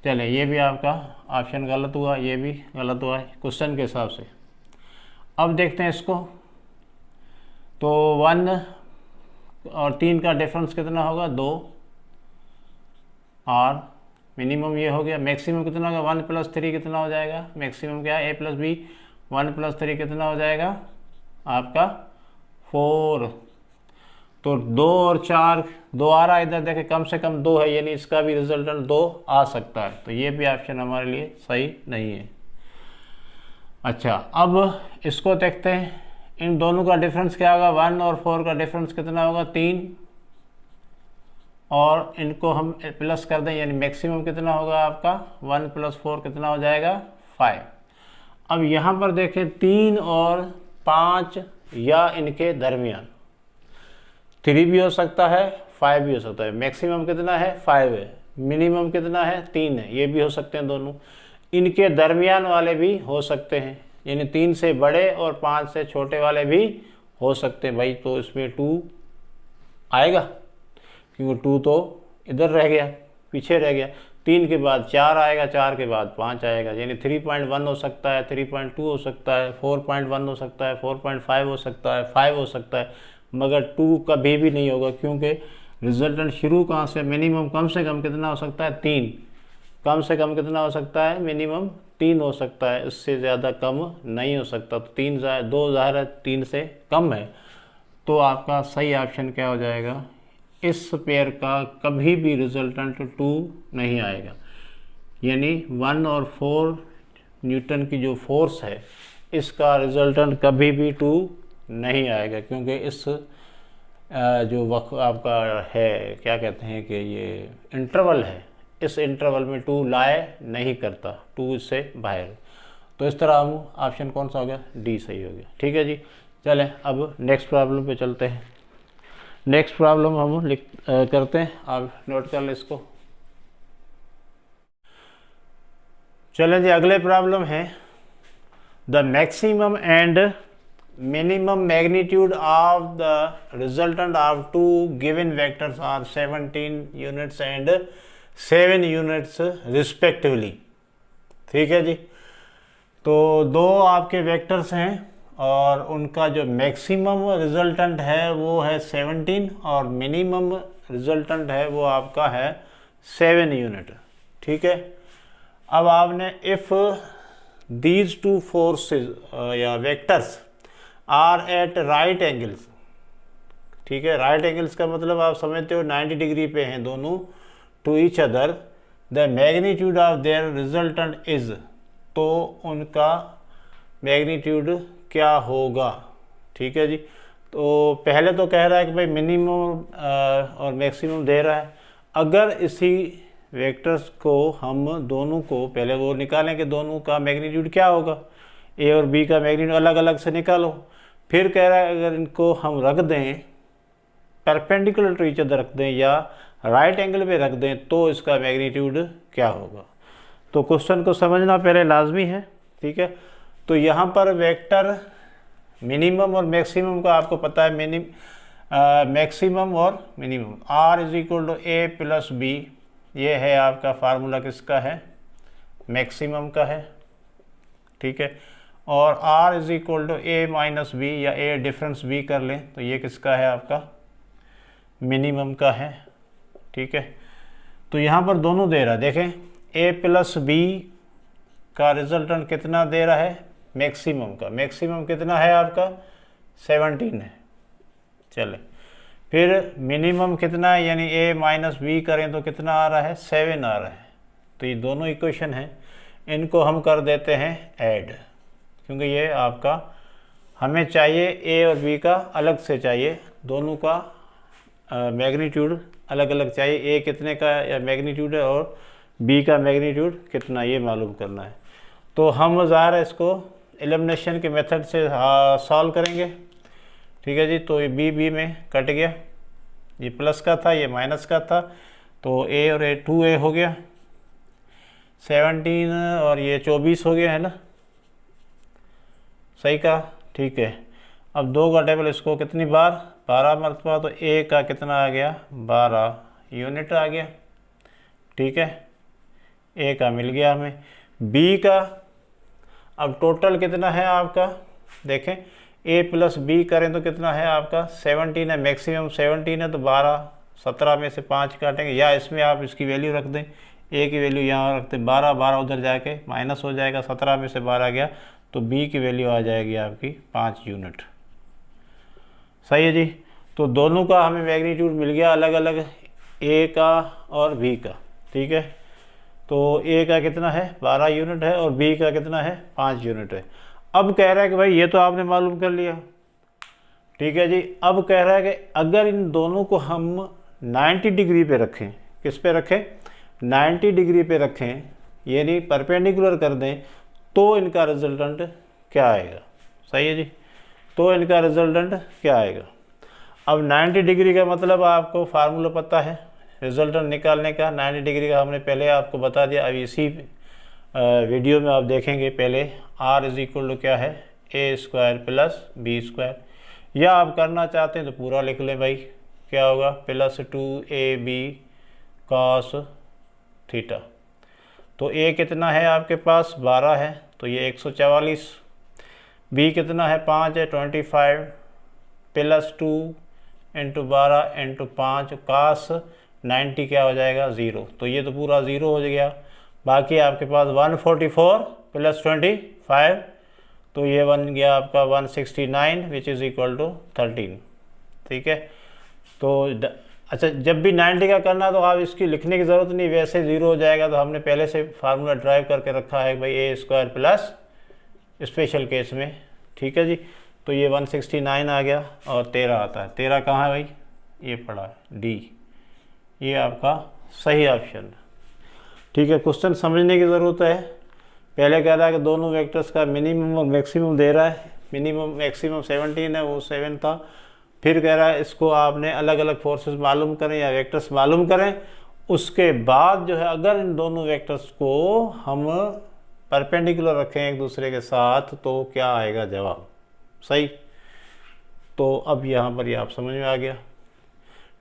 चले ये भी आपका ऑप्शन गलत हुआ, ये भी गलत हुआ है क्वेश्चन के हिसाब से। अब देखते हैं इसको, तो 1 और 3 का डिफरेंस कितना होगा, 2, और मिनिमम ये हो गया। मैक्सिमम कितना होगा, 1 प्लस 3 कितना हो जाएगा, मैक्सिमम क्या है, a प्लस बी, 1 प्लस 3 कितना हो जाएगा आपका 4। तो 2 और 4, 2 आ रहा है इधर, देखें कम से कम 2 है, यानी इसका भी रिजल्टेंट 2 आ सकता है। तो ये भी ऑप्शन हमारे लिए सही नहीं है। अच्छा, अब इसको देखते हैं, इन दोनों का डिफरेंस क्या होगा, 1 और 4 का डिफरेंस कितना होगा, 3, और इनको हम प्लस कर दें, यानी मैक्सिमम कितना होगा आपका, 1 + 4 कितना हो जाएगा, 5। अब यहाँ पर देखें 3 और 5 या इनके दरमियान 3 भी हो सकता है, 5 भी हो सकता है। मैक्सिमम कितना है, 5 है, मिनिमम कितना है, 3 है, ये भी हो सकते हैं दोनों। इनके दरमियान वाले भी हो सकते हैं, यानी 3 से बड़े और 5 से छोटे वाले भी हो सकते हैं भाई। तो इसमें 2 आएगा, क्योंकि 2 तो इधर रह गया, पीछे रह गया। 3 के बाद 4 आएगा, 4 के बाद 5 आएगा, यानी 3.1 हो सकता है, 3.2 हो सकता है, 4.1 हो सकता है, 4.5 हो सकता है, 5 हो सकता है, मगर 2 कभी भी नहीं होगा, क्योंकि रिजल्टेंट शुरू कहाँ से, मिनिमम कम से कम कितना हो सकता है, 3। कम से कम कितना हो सकता है, मिनिमम 3 हो सकता है, इससे ज़्यादा कम नहीं हो सकता। तो 2 ज़ाहिर है 3 से कम है, तो आपका सही ऑप्शन क्या हो जाएगा, इस पेयर का कभी भी रिजल्टेंट 2 नहीं आएगा। यानी 1 और 4 न्यूटन की जो फोर्स है, इसका रिजल्टेंट कभी भी 2 नहीं आएगा, क्योंकि इस जो वक्त आपका है, क्या कहते हैं कि ये इंटरवल है, इस इंटरवल में 2 लाए नहीं करता, 2 इससे बाहर। तो इस तरह हम ऑप्शन कौन सा हो गया, डी सही हो गया। ठीक है जी, चलें अब नेक्स्ट प्रॉब्लम पे चलते हैं। नेक्स्ट प्रॉब्लम हम करते हैं, आप नोट कर लें इसको। चलें जी, अगले प्रॉब्लम है, the maximum and minimum magnitude of the resultant of two given vectors are 17 units and 7 units respectively। ठीक है जी, तो दो आपके वेक्टर्स हैं और उनका जो मैक्सिमम रिजल्टेंट है वो है 17 और मिनिमम रिजल्टेंट है वो आपका है 7 यूनिट। ठीक है, अब आपने इफ़ दीज टू फोर्सेस या vectors are at right angles, ठीक है, राइट एंगल्स का मतलब आप समझते हो 90 डिग्री पे हैं दोनों to each other, the magnitude of their resultant is, तो उनका मैग्नीट्यूड क्या होगा। ठीक है जी, तो पहले तो कह रहा है कि भाई मिनिमम और मैक्सिमम दे रहा है। अगर इसी वेक्टर्स को हम दोनों को पहले वो निकालें कि दोनों का मैग्नीट्यूड क्या होगा, ए और बी का मैग्नीट्यूड अलग अलग से निकालो। फिर कह रहा है अगर इनको हम रख दें परपेंडिकुलर टू ईच अदर रख दें या राइट एंगल पे रख दें तो इसका मैग्नीट्यूड क्या होगा। तो क्वेश्चन को समझना पहले लाजमी है। ठीक है, तो यहाँ पर वेक्टर मिनिमम और मैक्सिमम का आपको पता है, मैक्सिमम और मिनिमम R = A + B, ये है आपका फार्मूला किसका है, मैक्सिमम का है। ठीक है, और R = A - B या A डिफरेंस B कर लें तो ये किसका है, आपका मिनिमम का है। ठीक है, तो यहाँ पर दोनों दे रहा है, देखें A + B का रिजल्टेंट कितना दे रहा है, मैक्सिमम का। मैक्सिमम कितना है आपका, 17 है। चले, फिर मिनिमम कितना है, यानी A - B करें तो कितना आ रहा है, 7 आ रहा है। तो ये दोनों इक्वेशन हैं, इनको हम कर देते हैं ऐड, क्योंकि ये आपका हमें चाहिए ए और बी का अलग से चाहिए, दोनों का मैग्नीट्यूड अलग अलग चाहिए। ए कितने का या मैग्नीट्यूड है और बी का मैग्नीट्यूड कितना, ये मालूम करना है। तो हम ज़ाहिर है इसको एलिमिनेशन के मेथड से सॉल्व करेंगे। ठीक है जी, तो ये बी में कट गया, ये प्लस का था ये माइनस का था, तो ए और 2A हो गया, 17 और ये 24 हो गया है ना, सही का। ठीक है, अब 2 का टेबल इसको कितनी बार, 12 मरतबा, तो ए का कितना आ गया, 12 यूनिट आ गया। ठीक है, ए का मिल गया हमें। बी का अब टोटल कितना है आपका, देखें A + B करें तो कितना है आपका, 17 है, मैक्सिमम 17 है, तो 12 17 में से 5 काटेंगे, या इसमें आप इसकी वैल्यू रख दें, A की वैल्यू यहाँ रखते हैं 12, 12 उधर जाके माइनस हो जाएगा, 17 में से 12 गया, तो B की वैल्यू आ जाएगी आपकी 5 यूनिट। सही है जी, तो दोनों का हमें मैग्नीट्यूड मिल गया अलग अलग, A का और B का। ठीक है, तो A का कितना है, 12 यूनिट है और B का कितना है, 5 यूनिट है। अब कह रहा है कि भाई ये तो आपने मालूम कर लिया, ठीक है जी। अब कह रहा है कि अगर इन दोनों को हम 90 डिग्री पे रखें, किस पे रखें, 90 डिग्री पे रखें, यानी परपेंडिकुलर कर दें, तो इनका रिजल्टेंट क्या आएगा। सही है जी, तो इनका रिजल्टेंट क्या आएगा। अब 90 डिग्री का मतलब आपको फार्मूला पता है रिजल्टेंट निकालने का। 90 डिग्री का हमने पहले आपको बता दिया, अब इसी वीडियो में आप देखेंगे। पहले R इज इक्वल टू क्या है, a square plus B square, या आप करना चाहते हैं तो पूरा लिख लें भाई, क्या होगा, प्लस 2AB cos थीटा। तो A कितना है आपके पास, 12 है, तो ये 144, B कितना है, 5 है, 25, प्लस 2 इंटू 12 इंटू 5 cos 90 क्या हो जाएगा, 0। तो ये तो पूरा 0 हो गया। बाकी आपके पास 144 प्लस 25, तो ये बन गया आपका 169 विच इज़ इक्वल टू 13। ठीक है, तो अच्छा, जब भी 90 का करना तो आप इसकी लिखने की ज़रूरत नहीं, वैसे 0 हो जाएगा। तो हमने पहले से फार्मूला ड्राइव करके रखा है भाई, a square plus special case में। ठीक है जी, तो ये 169 आ गया और 13 आता है। 13 कहाँ है भाई, ये पड़ा है डी, ये आपका सही ऑप्शन है। ठीक है, क्वेश्चन समझने की ज़रूरत है। पहले कह रहा है कि दोनों वेक्टर्स का मिनिमम और मैक्सिमम दे रहा है, मिनिमम मैक्सिमम 17 है, वो 7 था। फिर कह रहा है इसको आपने अलग अलग फोर्सेस मालूम करें या वेक्टर्स मालूम करें, उसके बाद जो है अगर इन दोनों वेक्टर्स को हम परपेंडिकुलर रखें एक दूसरे के साथ तो क्या आएगा जवाब। सही, तो अब यहाँ पर ये आप समझ में आ गया।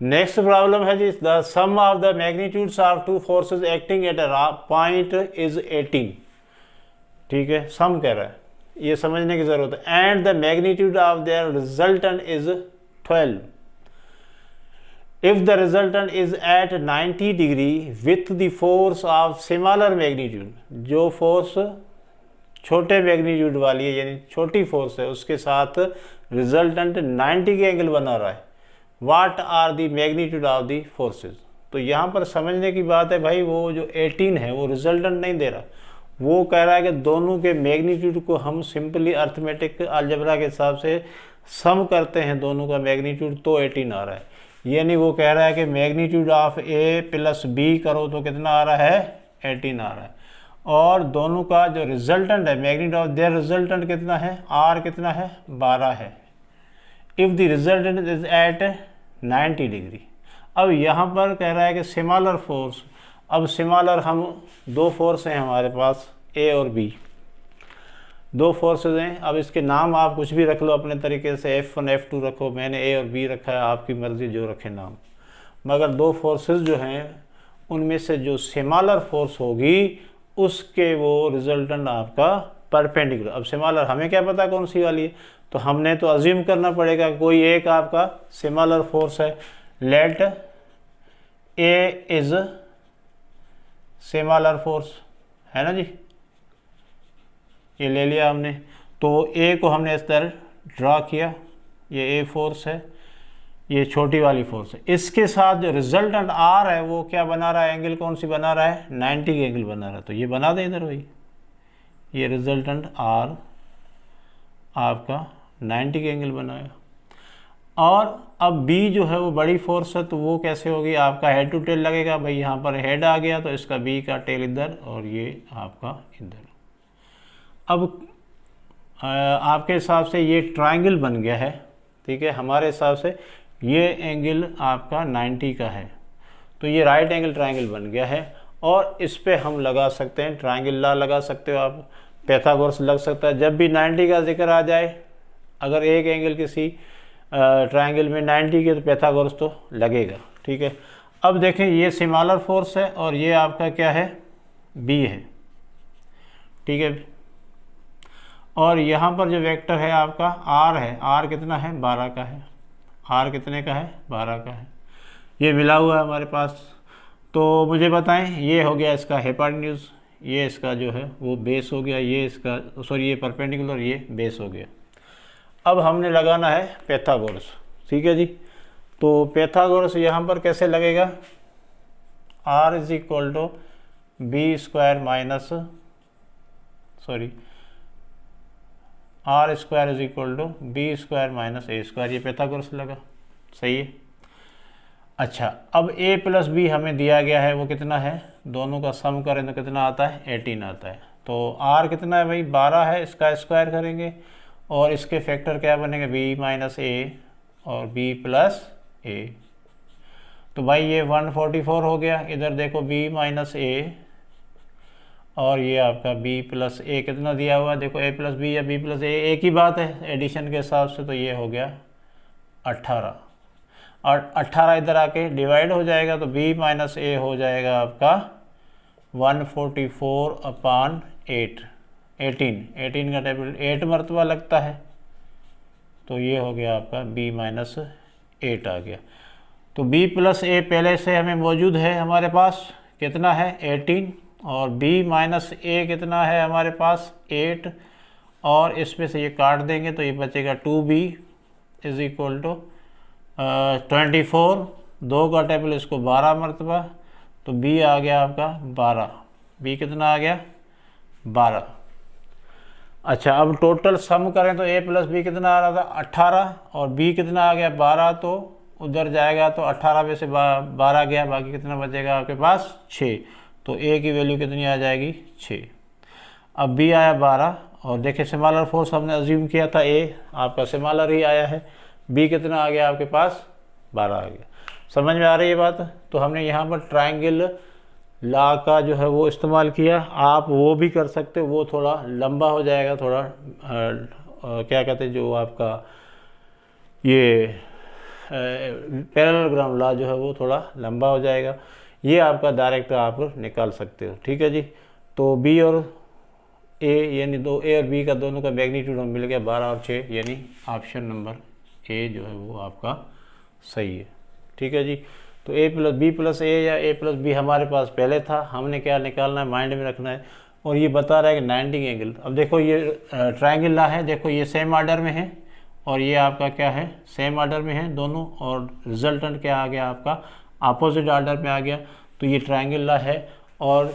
नेक्स्ट प्रॉब्लम है जी, the sum of the magnitudes of two forces acting at a point is 18। ठीक है, सम कह रहा है, ये समझने की जरूरत है। And the magnitude of their resultant is 12 if the resultant is at 90 degree with the force of similar magnitude. जो फोर्स छोटे मैग्नीट्यूड वाली है, यानी छोटी फोर्स है, उसके साथ रिजल्टेंट 90 के एंगल बना रहा है। What are the magnitude of the forces. तो यहाँ पर समझने की बात है भाई, वो जो 18 है वो रिजल्टेंट नहीं दे रहा, वो कह रहा है कि दोनों के मैग्नीट्यूड को हम सिंपली अर्थमेटिक अलजेब्रा के हिसाब से सम करते हैं दोनों का मैग्नीट्यूड, तो 18 आ रहा है। यानी वो कह रहा है कि magnitude of A plus B करो तो कितना आ रहा है, 18 आ रहा है। और दोनों का जो रिजल्टेंट है, मैग्नीट्यूड ऑफ देयर रिजल्टेंट कितना है, आर कितना है, 12 है। If the resultant is at 90 degree. अब यहाँ पर कह रहा है कि सिमिलर फोर्स। अब सिमिलर, हम दो फोर्स हैं हमारे पास, ए और बी, दो फोर्सेज हैं। अब इसके नाम आप कुछ भी रख लो अपने तरीके से, F1 F2 रखो, मैंने ए और बी रखा है, आपकी मर्ज़ी जो रखे नाम। मगर दो फोर्सेज जो हैं उनमें से जो सिमिलर फोर्स होगी उसके वो रिजल्टेंट आपका परपेंडिकुलर। अब सिमिलर हमें क्या पता कौन सी वाली है, तो हमने तो अज्यूम करना पड़ेगा कोई एक आपका सिमिलर फोर्स है। Let A is similar force, है ना जी, ये ले लिया हमने। तो ए को हमने इस तरह ड्रा किया, ये ए फोर्स है, ये छोटी वाली फोर्स है। इसके साथ जो रिजल्टेंट आर है वो क्या बना रहा है, एंगल कौन सी बना रहा है, 90 के एंगल बना रहा है। तो ये बना दें इधर भाई, ये रिजल्टेंट आर आपका 90 के एंगल बनाया। और अब बी जो है वो बड़ी फोर्स है, तो वो कैसे होगी, आपका हेड टू टेल लगेगा भाई। यहाँ पर हेड आ गया तो इसका बी का टेल इधर और ये आपका इधर। अब आपके हिसाब से ये ट्रायंगल बन गया है, ठीक है। हमारे हिसाब से ये एंगल आपका 90 का है, तो ये राइट एंगल ट्रायंगल बन गया है। और इस पे हम लगा सकते हैं ट्रायंगल लॉ, लगा सकते हो आप, पैथागोरस लग सकता है। जब भी 90 का जिक्र आ जाए, अगर एक एंगल किसी ट्रायंगल में 90 के, तो पैथागोरस तो लगेगा, ठीक है। अब देखें, ये सिमिलर फोर्स है और ये आपका क्या है, बी है, ठीक है। और यहाँ पर जो वेक्टर है आपका आर है, आर कितना है, 12 का है। आर कितने का है, 12 का है। ये मिला हुआ है हमारे पास। तो मुझे बताएं, ये हो गया इसका हाइपोटेन्यूज, ये इसका जो है वो बेस हो गया, ये इसका सॉरी ये परपेंडिकुलर, ये बेस हो गया। अब हमने लगाना है पैथागोरस, ठीक है जी। तो पैथागोरस यहाँ पर कैसे लगेगा, R is equal to B square minus R square is equal to B square minus A square, ये पाइथागोरस लगा, सही है। अच्छा, अब a प्लस बी हमें दिया गया है, वो कितना है, दोनों का सम करें तो कितना आता है, 18 आता है। तो r कितना है भाई, 12 है, इसका स्क्वायर करेंगे और इसके फैक्टर क्या बनेंगे, b माइनस ए और b प्लस ए। तो भाई ये 144 हो गया। इधर देखो b माइनस ए और ये आपका b प्लस ए कितना दिया हुआ है, देखो a प्लस बी या b प्लस ए एक ही बात है एडिशन के हिसाब से, तो ये हो गया 18 और 18 इधर आके डिवाइड हो जाएगा तो b माइनस ए हो जाएगा आपका 144/8, 18 का टेबल 8 मरतबा लगता है, तो ये हो गया आपका b माइनस 8 आ गया। तो b प्लस ए पहले से हमें मौजूद है हमारे पास, कितना है 18, और b माइनस ए कितना है हमारे पास 8, और इसमें से ये काट देंगे तो ये बचेगा 2b इज इक्वल टू 24, 2 का टेबल इसको 12 मरतबा, तो b आ गया आपका 12, b कितना आ गया 12। अच्छा, अब टोटल सम करें तो a प्लस बी कितना आ रहा था 18 और b कितना आ गया 12, तो उधर जाएगा तो 18 में से 12 गया, बाकी कितना बचेगा आपके पास 6, तो a की वैल्यू कितनी आ जाएगी 6। अब b आया 12 और देखिए सिमिलर फोर्स हमने अज्यूम किया था a आपका सिमिलर ही आया है, b कितना आ गया आपके पास 12 आ गया। समझ में आ रही है बात। तो हमने यहाँ पर ट्रायंगल लॉ का जो है वो इस्तेमाल किया, आप वो भी कर सकते हो, वो थोड़ा लंबा हो जाएगा, थोड़ा क्या कहते हैं जो आपका ये पैरेललोग्राम लॉ जो है वो थोड़ा लंबा हो जाएगा, ये आपका डायरेक्ट आप निकाल सकते हो, ठीक है जी। तो b और a यानी दो a और b का दोनों का मैग्नीट्यूड हमें मिल गया 12 और 6, यानी ऑप्शन नंबर a जो है वो आपका सही है, ठीक है जी। तो a प्लस बी प्लस ए या a प्लस बी हमारे पास पहले था, हमने क्या निकालना है, माइंड में रखना है। और ये बता रहा है कि 90 एंगल, अब देखो ये ट्रायंगल लॉ है, देखो ये सेम ऑर्डर में है और ये आपका क्या है सेम ऑर्डर में है दोनों, और रिजल्टेंट क्या आ गया आपका अपोजिट ऑर्डर में आ गया। तो ये ट्रायंगल लॉ है और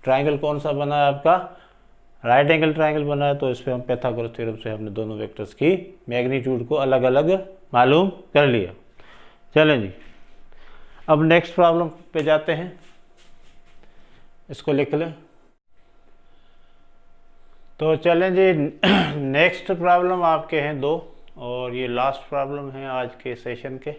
ट्रायंगल कौन सा बना है आपका राइट एंगल ट्रायंगल बना है, तो इस पर हम पाइथागोरस थ्योरम से हमने दोनों वेक्टर्स की मैग्नीट्यूड को अलग अलग मालूम कर लिया। चलें जी, अब नेक्स्ट प्रॉब्लम पे जाते हैं, इसको लिख लें। तो चलें जी, नेक्स्ट प्रॉब्लम आपके हैं 2 और ये लास्ट प्रॉब्लम है आज के सेशन के,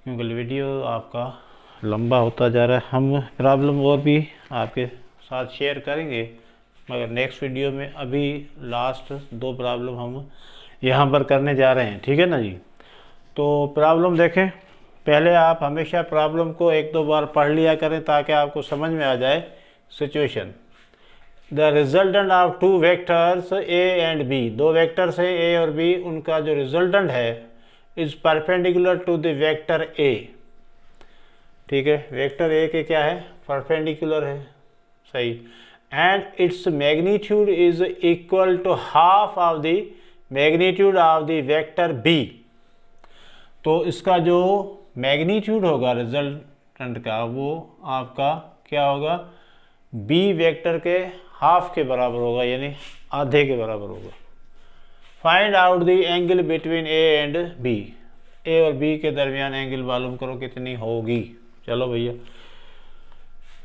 क्योंकि वीडियो आपका लंबा होता जा रहा है। हम प्रॉब्लम और भी आपके साथ शेयर करेंगे, मगर नेक्स्ट वीडियो में अभी लास्ट 2 प्रॉब्लम हम यहाँ पर करने जा रहे हैं, ठीक है ना जी। तो प्रॉब्लम देखें, पहले आप हमेशा प्रॉब्लम को 1-2 बार पढ़ लिया करें ताकि आपको समझ में आ जाए situation. The resultant of 2 vectors a and b, 2 vectors है a और b, उनका जो रिजल्टेंट है is perpendicular to the vector a, ठीक है। वेक्टर a के क्या है परपेंडिकुलर है, सही, and its magnitude is equal to half of the magnitude of the vector b। तो इसका जो मैग्नीट्यूड होगा रिजल्टेंट का वो आपका क्या होगा b वेक्टर के हाफ के बराबर होगा, यानी आधे के बराबर होगा। Find out the angle between a and b, a और b के दरमियान एंगल मालूम करो कितनी होगी। चलो भैया,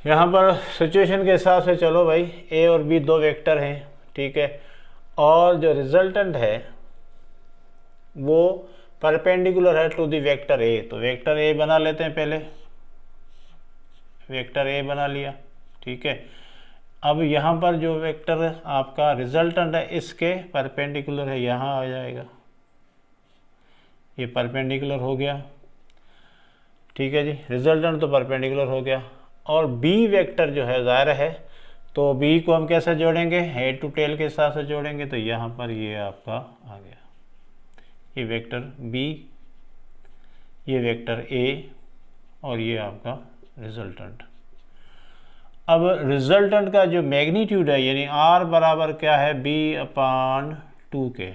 यहाँ पर सिचुएशन के हिसाब से चलो भाई, a और b 2 वेक्टर हैं, ठीक है, और जो रिजल्टेंट है वो परपेंडिकुलर है टू द वेक्टर a। तो वेक्टर a बना लेते हैं, पहले वेक्टर a बना लिया, ठीक है। अब यहाँ पर जो वेक्टर आपका रिजल्टेंट है इसके परपेंडिकुलर है, यहाँ आ जाएगा, ये परपेंडिकुलर हो गया, ठीक है जी। रिजल्टेंट तो परपेंडिकुलर हो गया। और b वेक्टर जो है ज़ाहिर है, तो b को हम कैसे जोड़ेंगे, हेड टू टेल के हिसाब से जोड़ेंगे। तो यहाँ पर ये आपका आ गया, ये वेक्टर b, ये वेक्टर a और ये आपका रिजल्टेंट। अब रिजल्टेंट का जो मैग्नीट्यूड है यानी r बराबर क्या है b/2 के,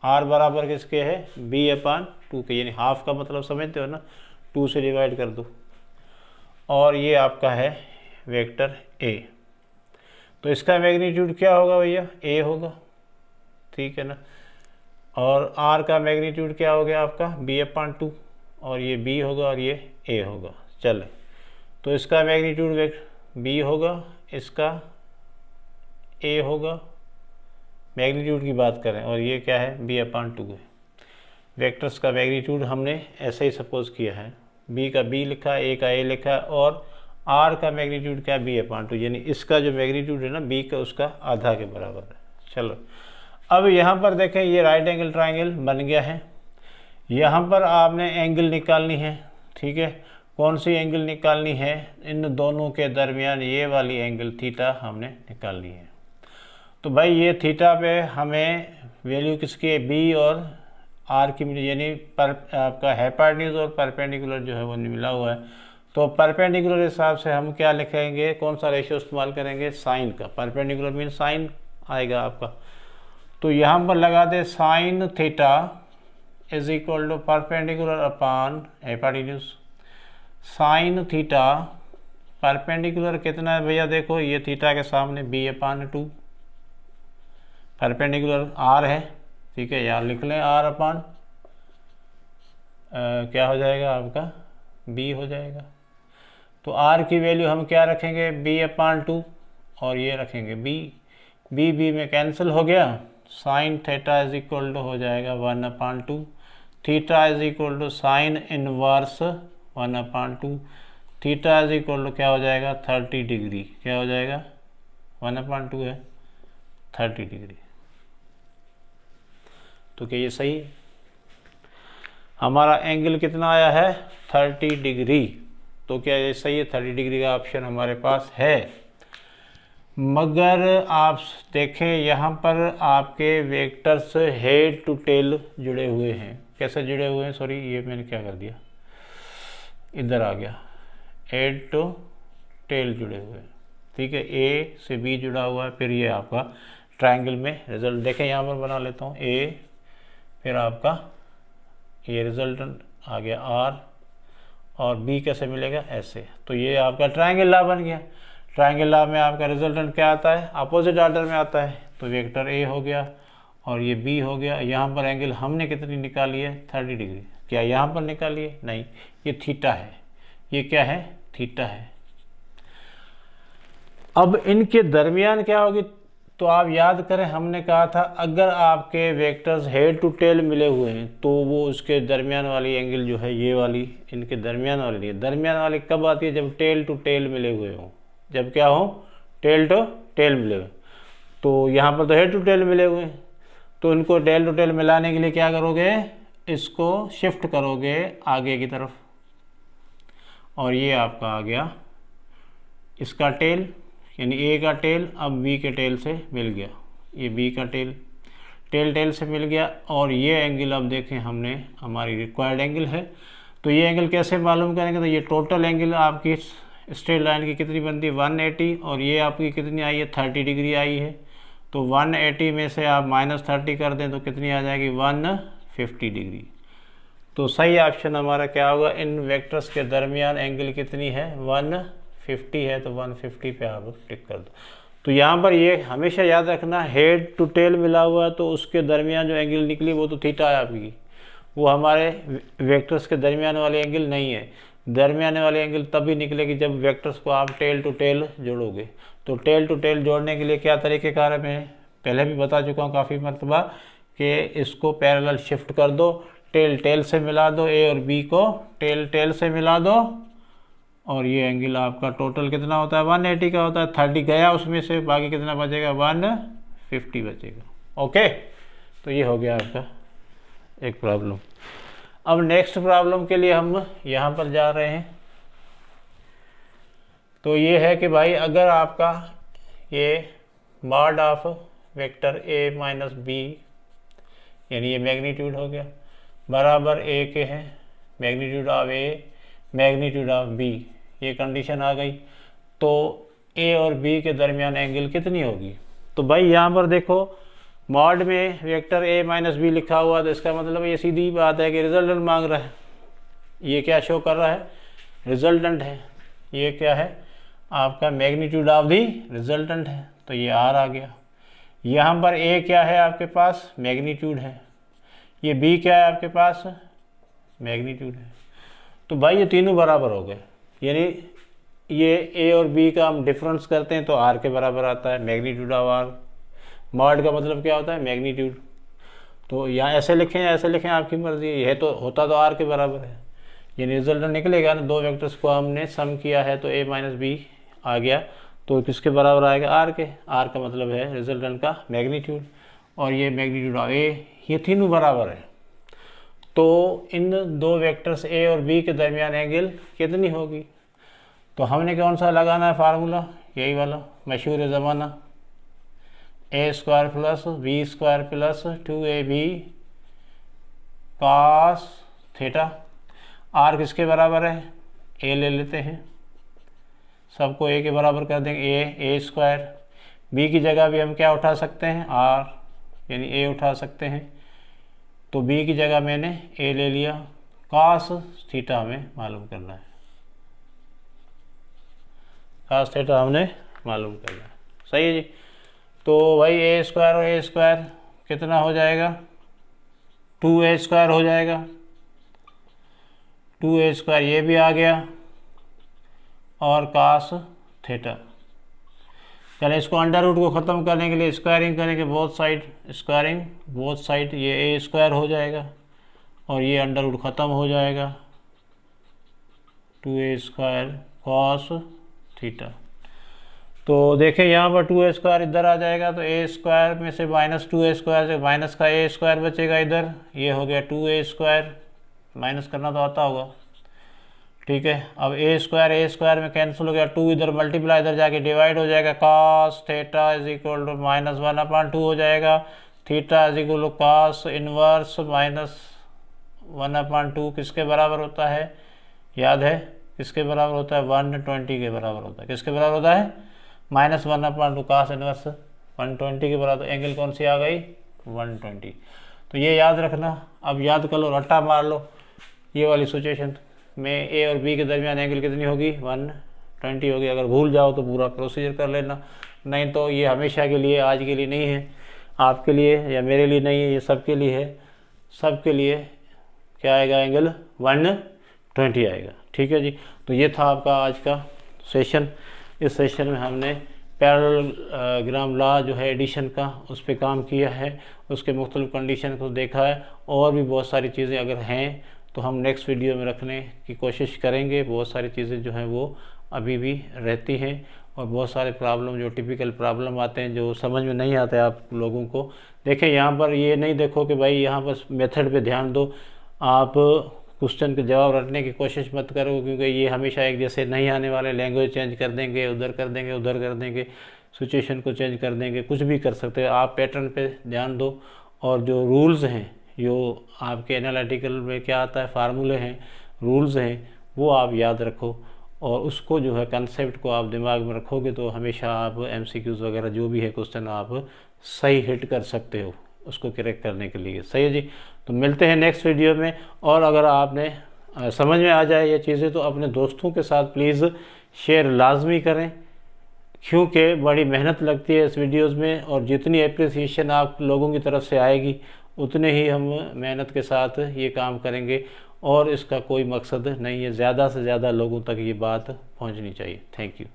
r बराबर किसके है b/2 के, यानी हाफ का मतलब समझते हो ना, 2 से डिवाइड कर दो, और ये आपका है वेक्टर a। तो इसका मैग्नीट्यूड क्या होगा भैया a होगा, ठीक है ना। और आर का मैग्नीट्यूड क्या हो गया आपका b/2, और ये b होगा और ये a होगा। चले, तो इसका मैग्नीट्यूड b होगा, इसका a होगा, मैग्नीट्यूड की बात करें, और ये क्या है b/2 है। वेक्टर्स का मैग्नीट्यूड हमने ऐसे ही सपोज किया है, b का b लिखा, a का a लिखा, और r का मैग्नीट्यूड क्या है b/2, यानी इसका जो मैग्नीट्यूड है ना b का, उसका आधा के बराबर है। चलो, अब यहाँ पर देखें ये राइट एंगल ट्राइंगल बन गया है। यहाँ पर आपने एंगल निकालनी है, ठीक है। कौन सी एंगल निकालनी है? इन दोनों के दरमियान ये वाली एंगल थीटा हमने निकालनी है। तो भाई ये थीटा पे हमें वैल्यू किसकी है, b और r की मिली, यानी आपका हाइपोटेन्यूज और परपेंडिकुलर जो है वो मिला हुआ है। तो परपेंडिकुलर हिसाब से हम क्या लिखेंगे, कौन सा रेशियो इस्तेमाल करेंगे, साइन का। परपेंडिकुलर मीन साइन आएगा आपका। तो यहाँ पर लगा दे sine theta is equal to perpendicular upon hypotenuse. Sine theta perpendicular कितना है भैया, देखो ये थीटा के सामने b/2, परपेंडिकुलर r है, ठीक है, यार लिख लें r/, क्या हो जाएगा आपका b हो जाएगा। तो r की वैल्यू हम क्या रखेंगे b/2, और ये रखेंगे b में कैंसिल हो गया। Sine theta is equal to हो जाएगा 1/2, theta is equal to sine inverse 1/2, theta is equal to क्या हो जाएगा 30 डिग्री, क्या हो जाएगा 1/2 है 30 डिग्री। तो क्या ये सही है? हमारा एंगल कितना आया है 30 डिग्री। तो क्या ये सही है? 30 डिग्री का ऑप्शन हमारे पास है। मगर आप देखें यहाँ पर आपके वेक्टर्स हेड टू टेल जुड़े हुए हैं। कैसे जुड़े हुए हैं, सॉरी ये मैंने क्या कर दिया, इधर आ गया, हेड टू टेल जुड़े हुए हैं, ठीक है। ए से बी जुड़ा हुआ है, फिर ये आपका ट्रायंगल में रिजल्ट देखें, यहाँ पर बना लेता हूँ ए, फिर आपका ये रिजल्टेंट आ गया आर, और बी कैसे मिलेगा ऐसे। तो ये आपका ट्रायंगल लॉ बन गया। ट्रायंगल लॉ में आपका रिजल्टेंट क्या आता है, अपोजिट ऑर्डर में आता है। तो वेक्टर ए हो गया और ये बी हो गया। यहाँ पर एंगल हमने कितनी निकाली है 30 डिग्री। क्या यहाँ पर निकाली है? नहीं, ये थीटा है, ये क्या है थीटा है। अब इनके दरमियान क्या होगी, तो आप याद करें हमने कहा था अगर आपके वेक्टर्स हेड टू टेल मिले हुए हैं तो वो उसके दरमियान वाली एंगल जो है ये वाली, इनके दरमियान वाली नहीं है। दरमियान वाली कब आती है, जब टेल टू टेल मिले हुए हों, जब क्या हो टेल टू टेल मिले हुए। तो यहाँ पर तो हेड टू टेल मिले हुए हैं, तो इनको टेल टू टेल मिलाने के लिए क्या करोगे, इसको शिफ्ट करोगे आगे की तरफ, और ये आपका आ गया इसका टेल, यानी ए का टेल अब बी के टेल से मिल गया। ये बी का टेल टेल से मिल गया। और ये एंगल अब देखें हमने हमारी रिक्वायर्ड एंगल है। तो ये एंगल कैसे मालूम करेंगे, तो ये टोटल एंगल आपकी स्ट्रेट लाइन की कितनी बनती है 180, और ये आपकी कितनी आई है 30 डिग्री आई है। तो 180 में से आप -30 कर दें तो कितनी आ जाएगी 150 डिग्री। तो सही ऑप्शन हमारा क्या होगा, इन वेक्टर्स के दरमियान एंगल कितनी है 150 है, तो 150 पे आप टिक कर दो। तो यहाँ पर ये हमेशा याद रखना, हेड टू टेल मिला हुआ तो उसके दरमियान जो एंगल निकली वो तो थीटा है आपकी, वो हमारे वेक्टर्स के दरमियान वाले एंगल नहीं है। दरमियान वाले एंगल तभी निकलेगी जब वेक्टर्स को आप टेल टू टेल जोड़ोगे। तो टेल टू टेल जोड़ने के लिए क्या तरीक़ेकार है, मैं पहले भी बता चुका हूँ काफ़ी मरतबा कि इसको पैरेलल शिफ्ट कर दो, टेल टेल से मिला दो, ए और बी को टेल टेल से मिला दो, और ये एंगल आपका टोटल कितना होता है 180 का होता है। 30 गया उसमें से, बाकी कितना बचेगा 150 बचेगा। ओके, तो ये हो गया आपका एक प्रॉब्लम। अब नेक्स्ट प्रॉब्लम के लिए हम यहाँ पर जा रहे हैं। तो ये है कि भाई अगर आपका ये mod of vector a minus B, यानी ये मैग्नीट्यूड हो गया, बराबर a के हैं, magnitude of a magnitude of b, ये कंडीशन आ गई। तो a और b के दरमियान एंगल कितनी होगी। तो भाई यहाँ पर देखो मॉड में वेक्टर a माइनस बी लिखा हुआ, तो इसका मतलब ये सीधी बात है कि रिजल्टेंट मांग रहा है। ये क्या शो कर रहा है, रिजल्टेंट है। ये क्या है आपका मैग्नीट्यूड ऑफ दी रिजल्टेंट है, तो ये r आ गया। यहाँ पर ए क्या है आपके पास, मैग्नीट्यूड है, ये बी क्या है आपके पास, मैग्नीट्यूड है। तो भाई ये तीनों बराबर हो गए, यानी ये ए और बी का हम डिफरेंस करते हैं तो आर के बराबर आता है, मैग्नीट्यूड ऑफ आर। मॉड का मतलब क्या होता है, मैग्नीट्यूड। तो यहाँ ऐसे लिखें या ऐसे लिखें, आपकी मर्जी, यह तो होता तो आर के बराबर है। ये रिजल्ट निकलेगा ना, दो वेक्टर्स को हमने सम किया है तो ए माइनस बी आ गया, तो किसके बराबर आएगा, आर के। आर का मतलब है रिजल्टेंट का मैग्नीट्यूड, और ये मैग्नीट्यूड ऑफ ए, ये तीनों बराबर है। तो इन दो वेक्टर्स ए और बी के दरमियान एंगल कितनी होगी, तो हमने कौन सा लगाना है फार्मूला, यही वाला मशहूर ज़माना, a square plus B square plus 2ab cos theta. R किसके बराबर है, ए ले लेते हैं, सबको ए के बराबर कर देंगे, ए स्क्वायर। बी की जगह भी हम क्या उठा सकते हैं, आर, यानी ए उठा सकते हैं, तो बी की जगह मैंने ए ले लिया। cos थीटा हमें मालूम करना है, cos थीटा हमने मालूम करना है, सही है जी। तो भाई ए स्क्वायर और ए स्क्वायर कितना हो जाएगा, 2a स्क्वायर हो जाएगा, 2a स्क्वायर ये भी आ गया, और cos थीटा। चले इसको अंडर रूट को ख़त्म करने के लिए स्क्वायरिंग करेंगे, both side, squaring both side, ये ए स्क्वायर हो जाएगा और ये अंडर रूट ख़त्म हो जाएगा, 2a स्क्वायर cos थीटा। तो देखें यहाँ पर 2a स्क्वायर इधर आ जाएगा, तो a स्क्वायर में से माइनस 2a स्क्वायर से माइनस का a स्क्वायर बचेगा इधर, ये हो गया 2a स्क्वायर, माइनस करना तो आता होगा, ठीक है। अब a स्क्वायर में कैंसिल हो गया, 2 इधर मल्टीप्लाई इधर जाके डिवाइड हो जाएगा, cos theta is equal to minus 1/2 हो जाएगा, theta is equal to cos inverse minus 1/2 किसके बराबर होता है, याद है किसके बराबर होता है, 120 के बराबर होता है। किसके बराबर होता है, माइनस 1/2 cos इनवर्स 120 के बराबर। एंगल कौन सी आ गई, 120। तो ये याद रखना। अब याद कर लो, रट्टा मार लो, ये वाली सिचुएशन में ए और बी के दरमियान एंगल कितनी होगी, 120 होगी। अगर भूल जाओ तो पूरा प्रोसीजर कर लेना, नहीं तो ये हमेशा के लिए, आज के लिए नहीं है, आपके लिए या मेरे लिए नहीं है, ये सबके लिए है। सबके लिए क्या आएगा, एंगल 120 आएगा, ठीक है जी। तो ये था आपका आज का सेशन। इस सेशन में हमने पैरेललोग्राम लॉ जो है एडिशन का, उस पर काम किया है, उसके मुख्तलिफ कंडीशन को देखा है, और भी बहुत सारी चीज़ें अगर हैं तो हम नेक्स्ट वीडियो में रखने की कोशिश करेंगे। बहुत सारी चीज़ें जो हैं वो अभी भी रहती हैं, और बहुत सारे प्रॉब्लम जो टिपिकल प्रॉब्लम आते हैं जो समझ में नहीं आते आप लोगों को। देखें यहाँ पर ये नहीं देखो कि भाई यहाँ पर मेथड पे ध्यान दो, आप क्वेश्चन के जवाब रटने की कोशिश मत करो, क्योंकि ये हमेशा एक जैसे नहीं आने वाले। लैंग्वेज चेंज कर देंगे, उधर कर देंगे, उधर कर देंगे, सिचुएशन को चेंज कर देंगे, कुछ भी कर सकते हो। आप पैटर्न पे ध्यान दो, और जो रूल्स हैं, जो आपके एनालिटिकल में क्या आता है, फार्मूले हैं, रूल्स हैं, वो आप याद रखो, और उसको जो है कंसेप्ट को आप दिमाग में रखोगे तो हमेशा आप MCQs वगैरह जो भी है क्वेश्चन आप सही हिट कर सकते हो उसको करेक्ट करने के लिए, सही है जी। तो मिलते हैं नेक्स्ट वीडियो में। और अगर आपने समझ में आ जाए ये चीज़ें तो अपने दोस्तों के साथ प्लीज़ शेयर लाजमी करें, क्योंकि बड़ी मेहनत लगती है इस वीडियोस में, और जितनी अप्रिसिएशन आप लोगों की तरफ से आएगी उतने ही हम मेहनत के साथ ये काम करेंगे, और इसका कोई मकसद नहीं है, ज़्यादा से ज़्यादा लोगों तक ये बात पहुंचनी चाहिए। Thank you.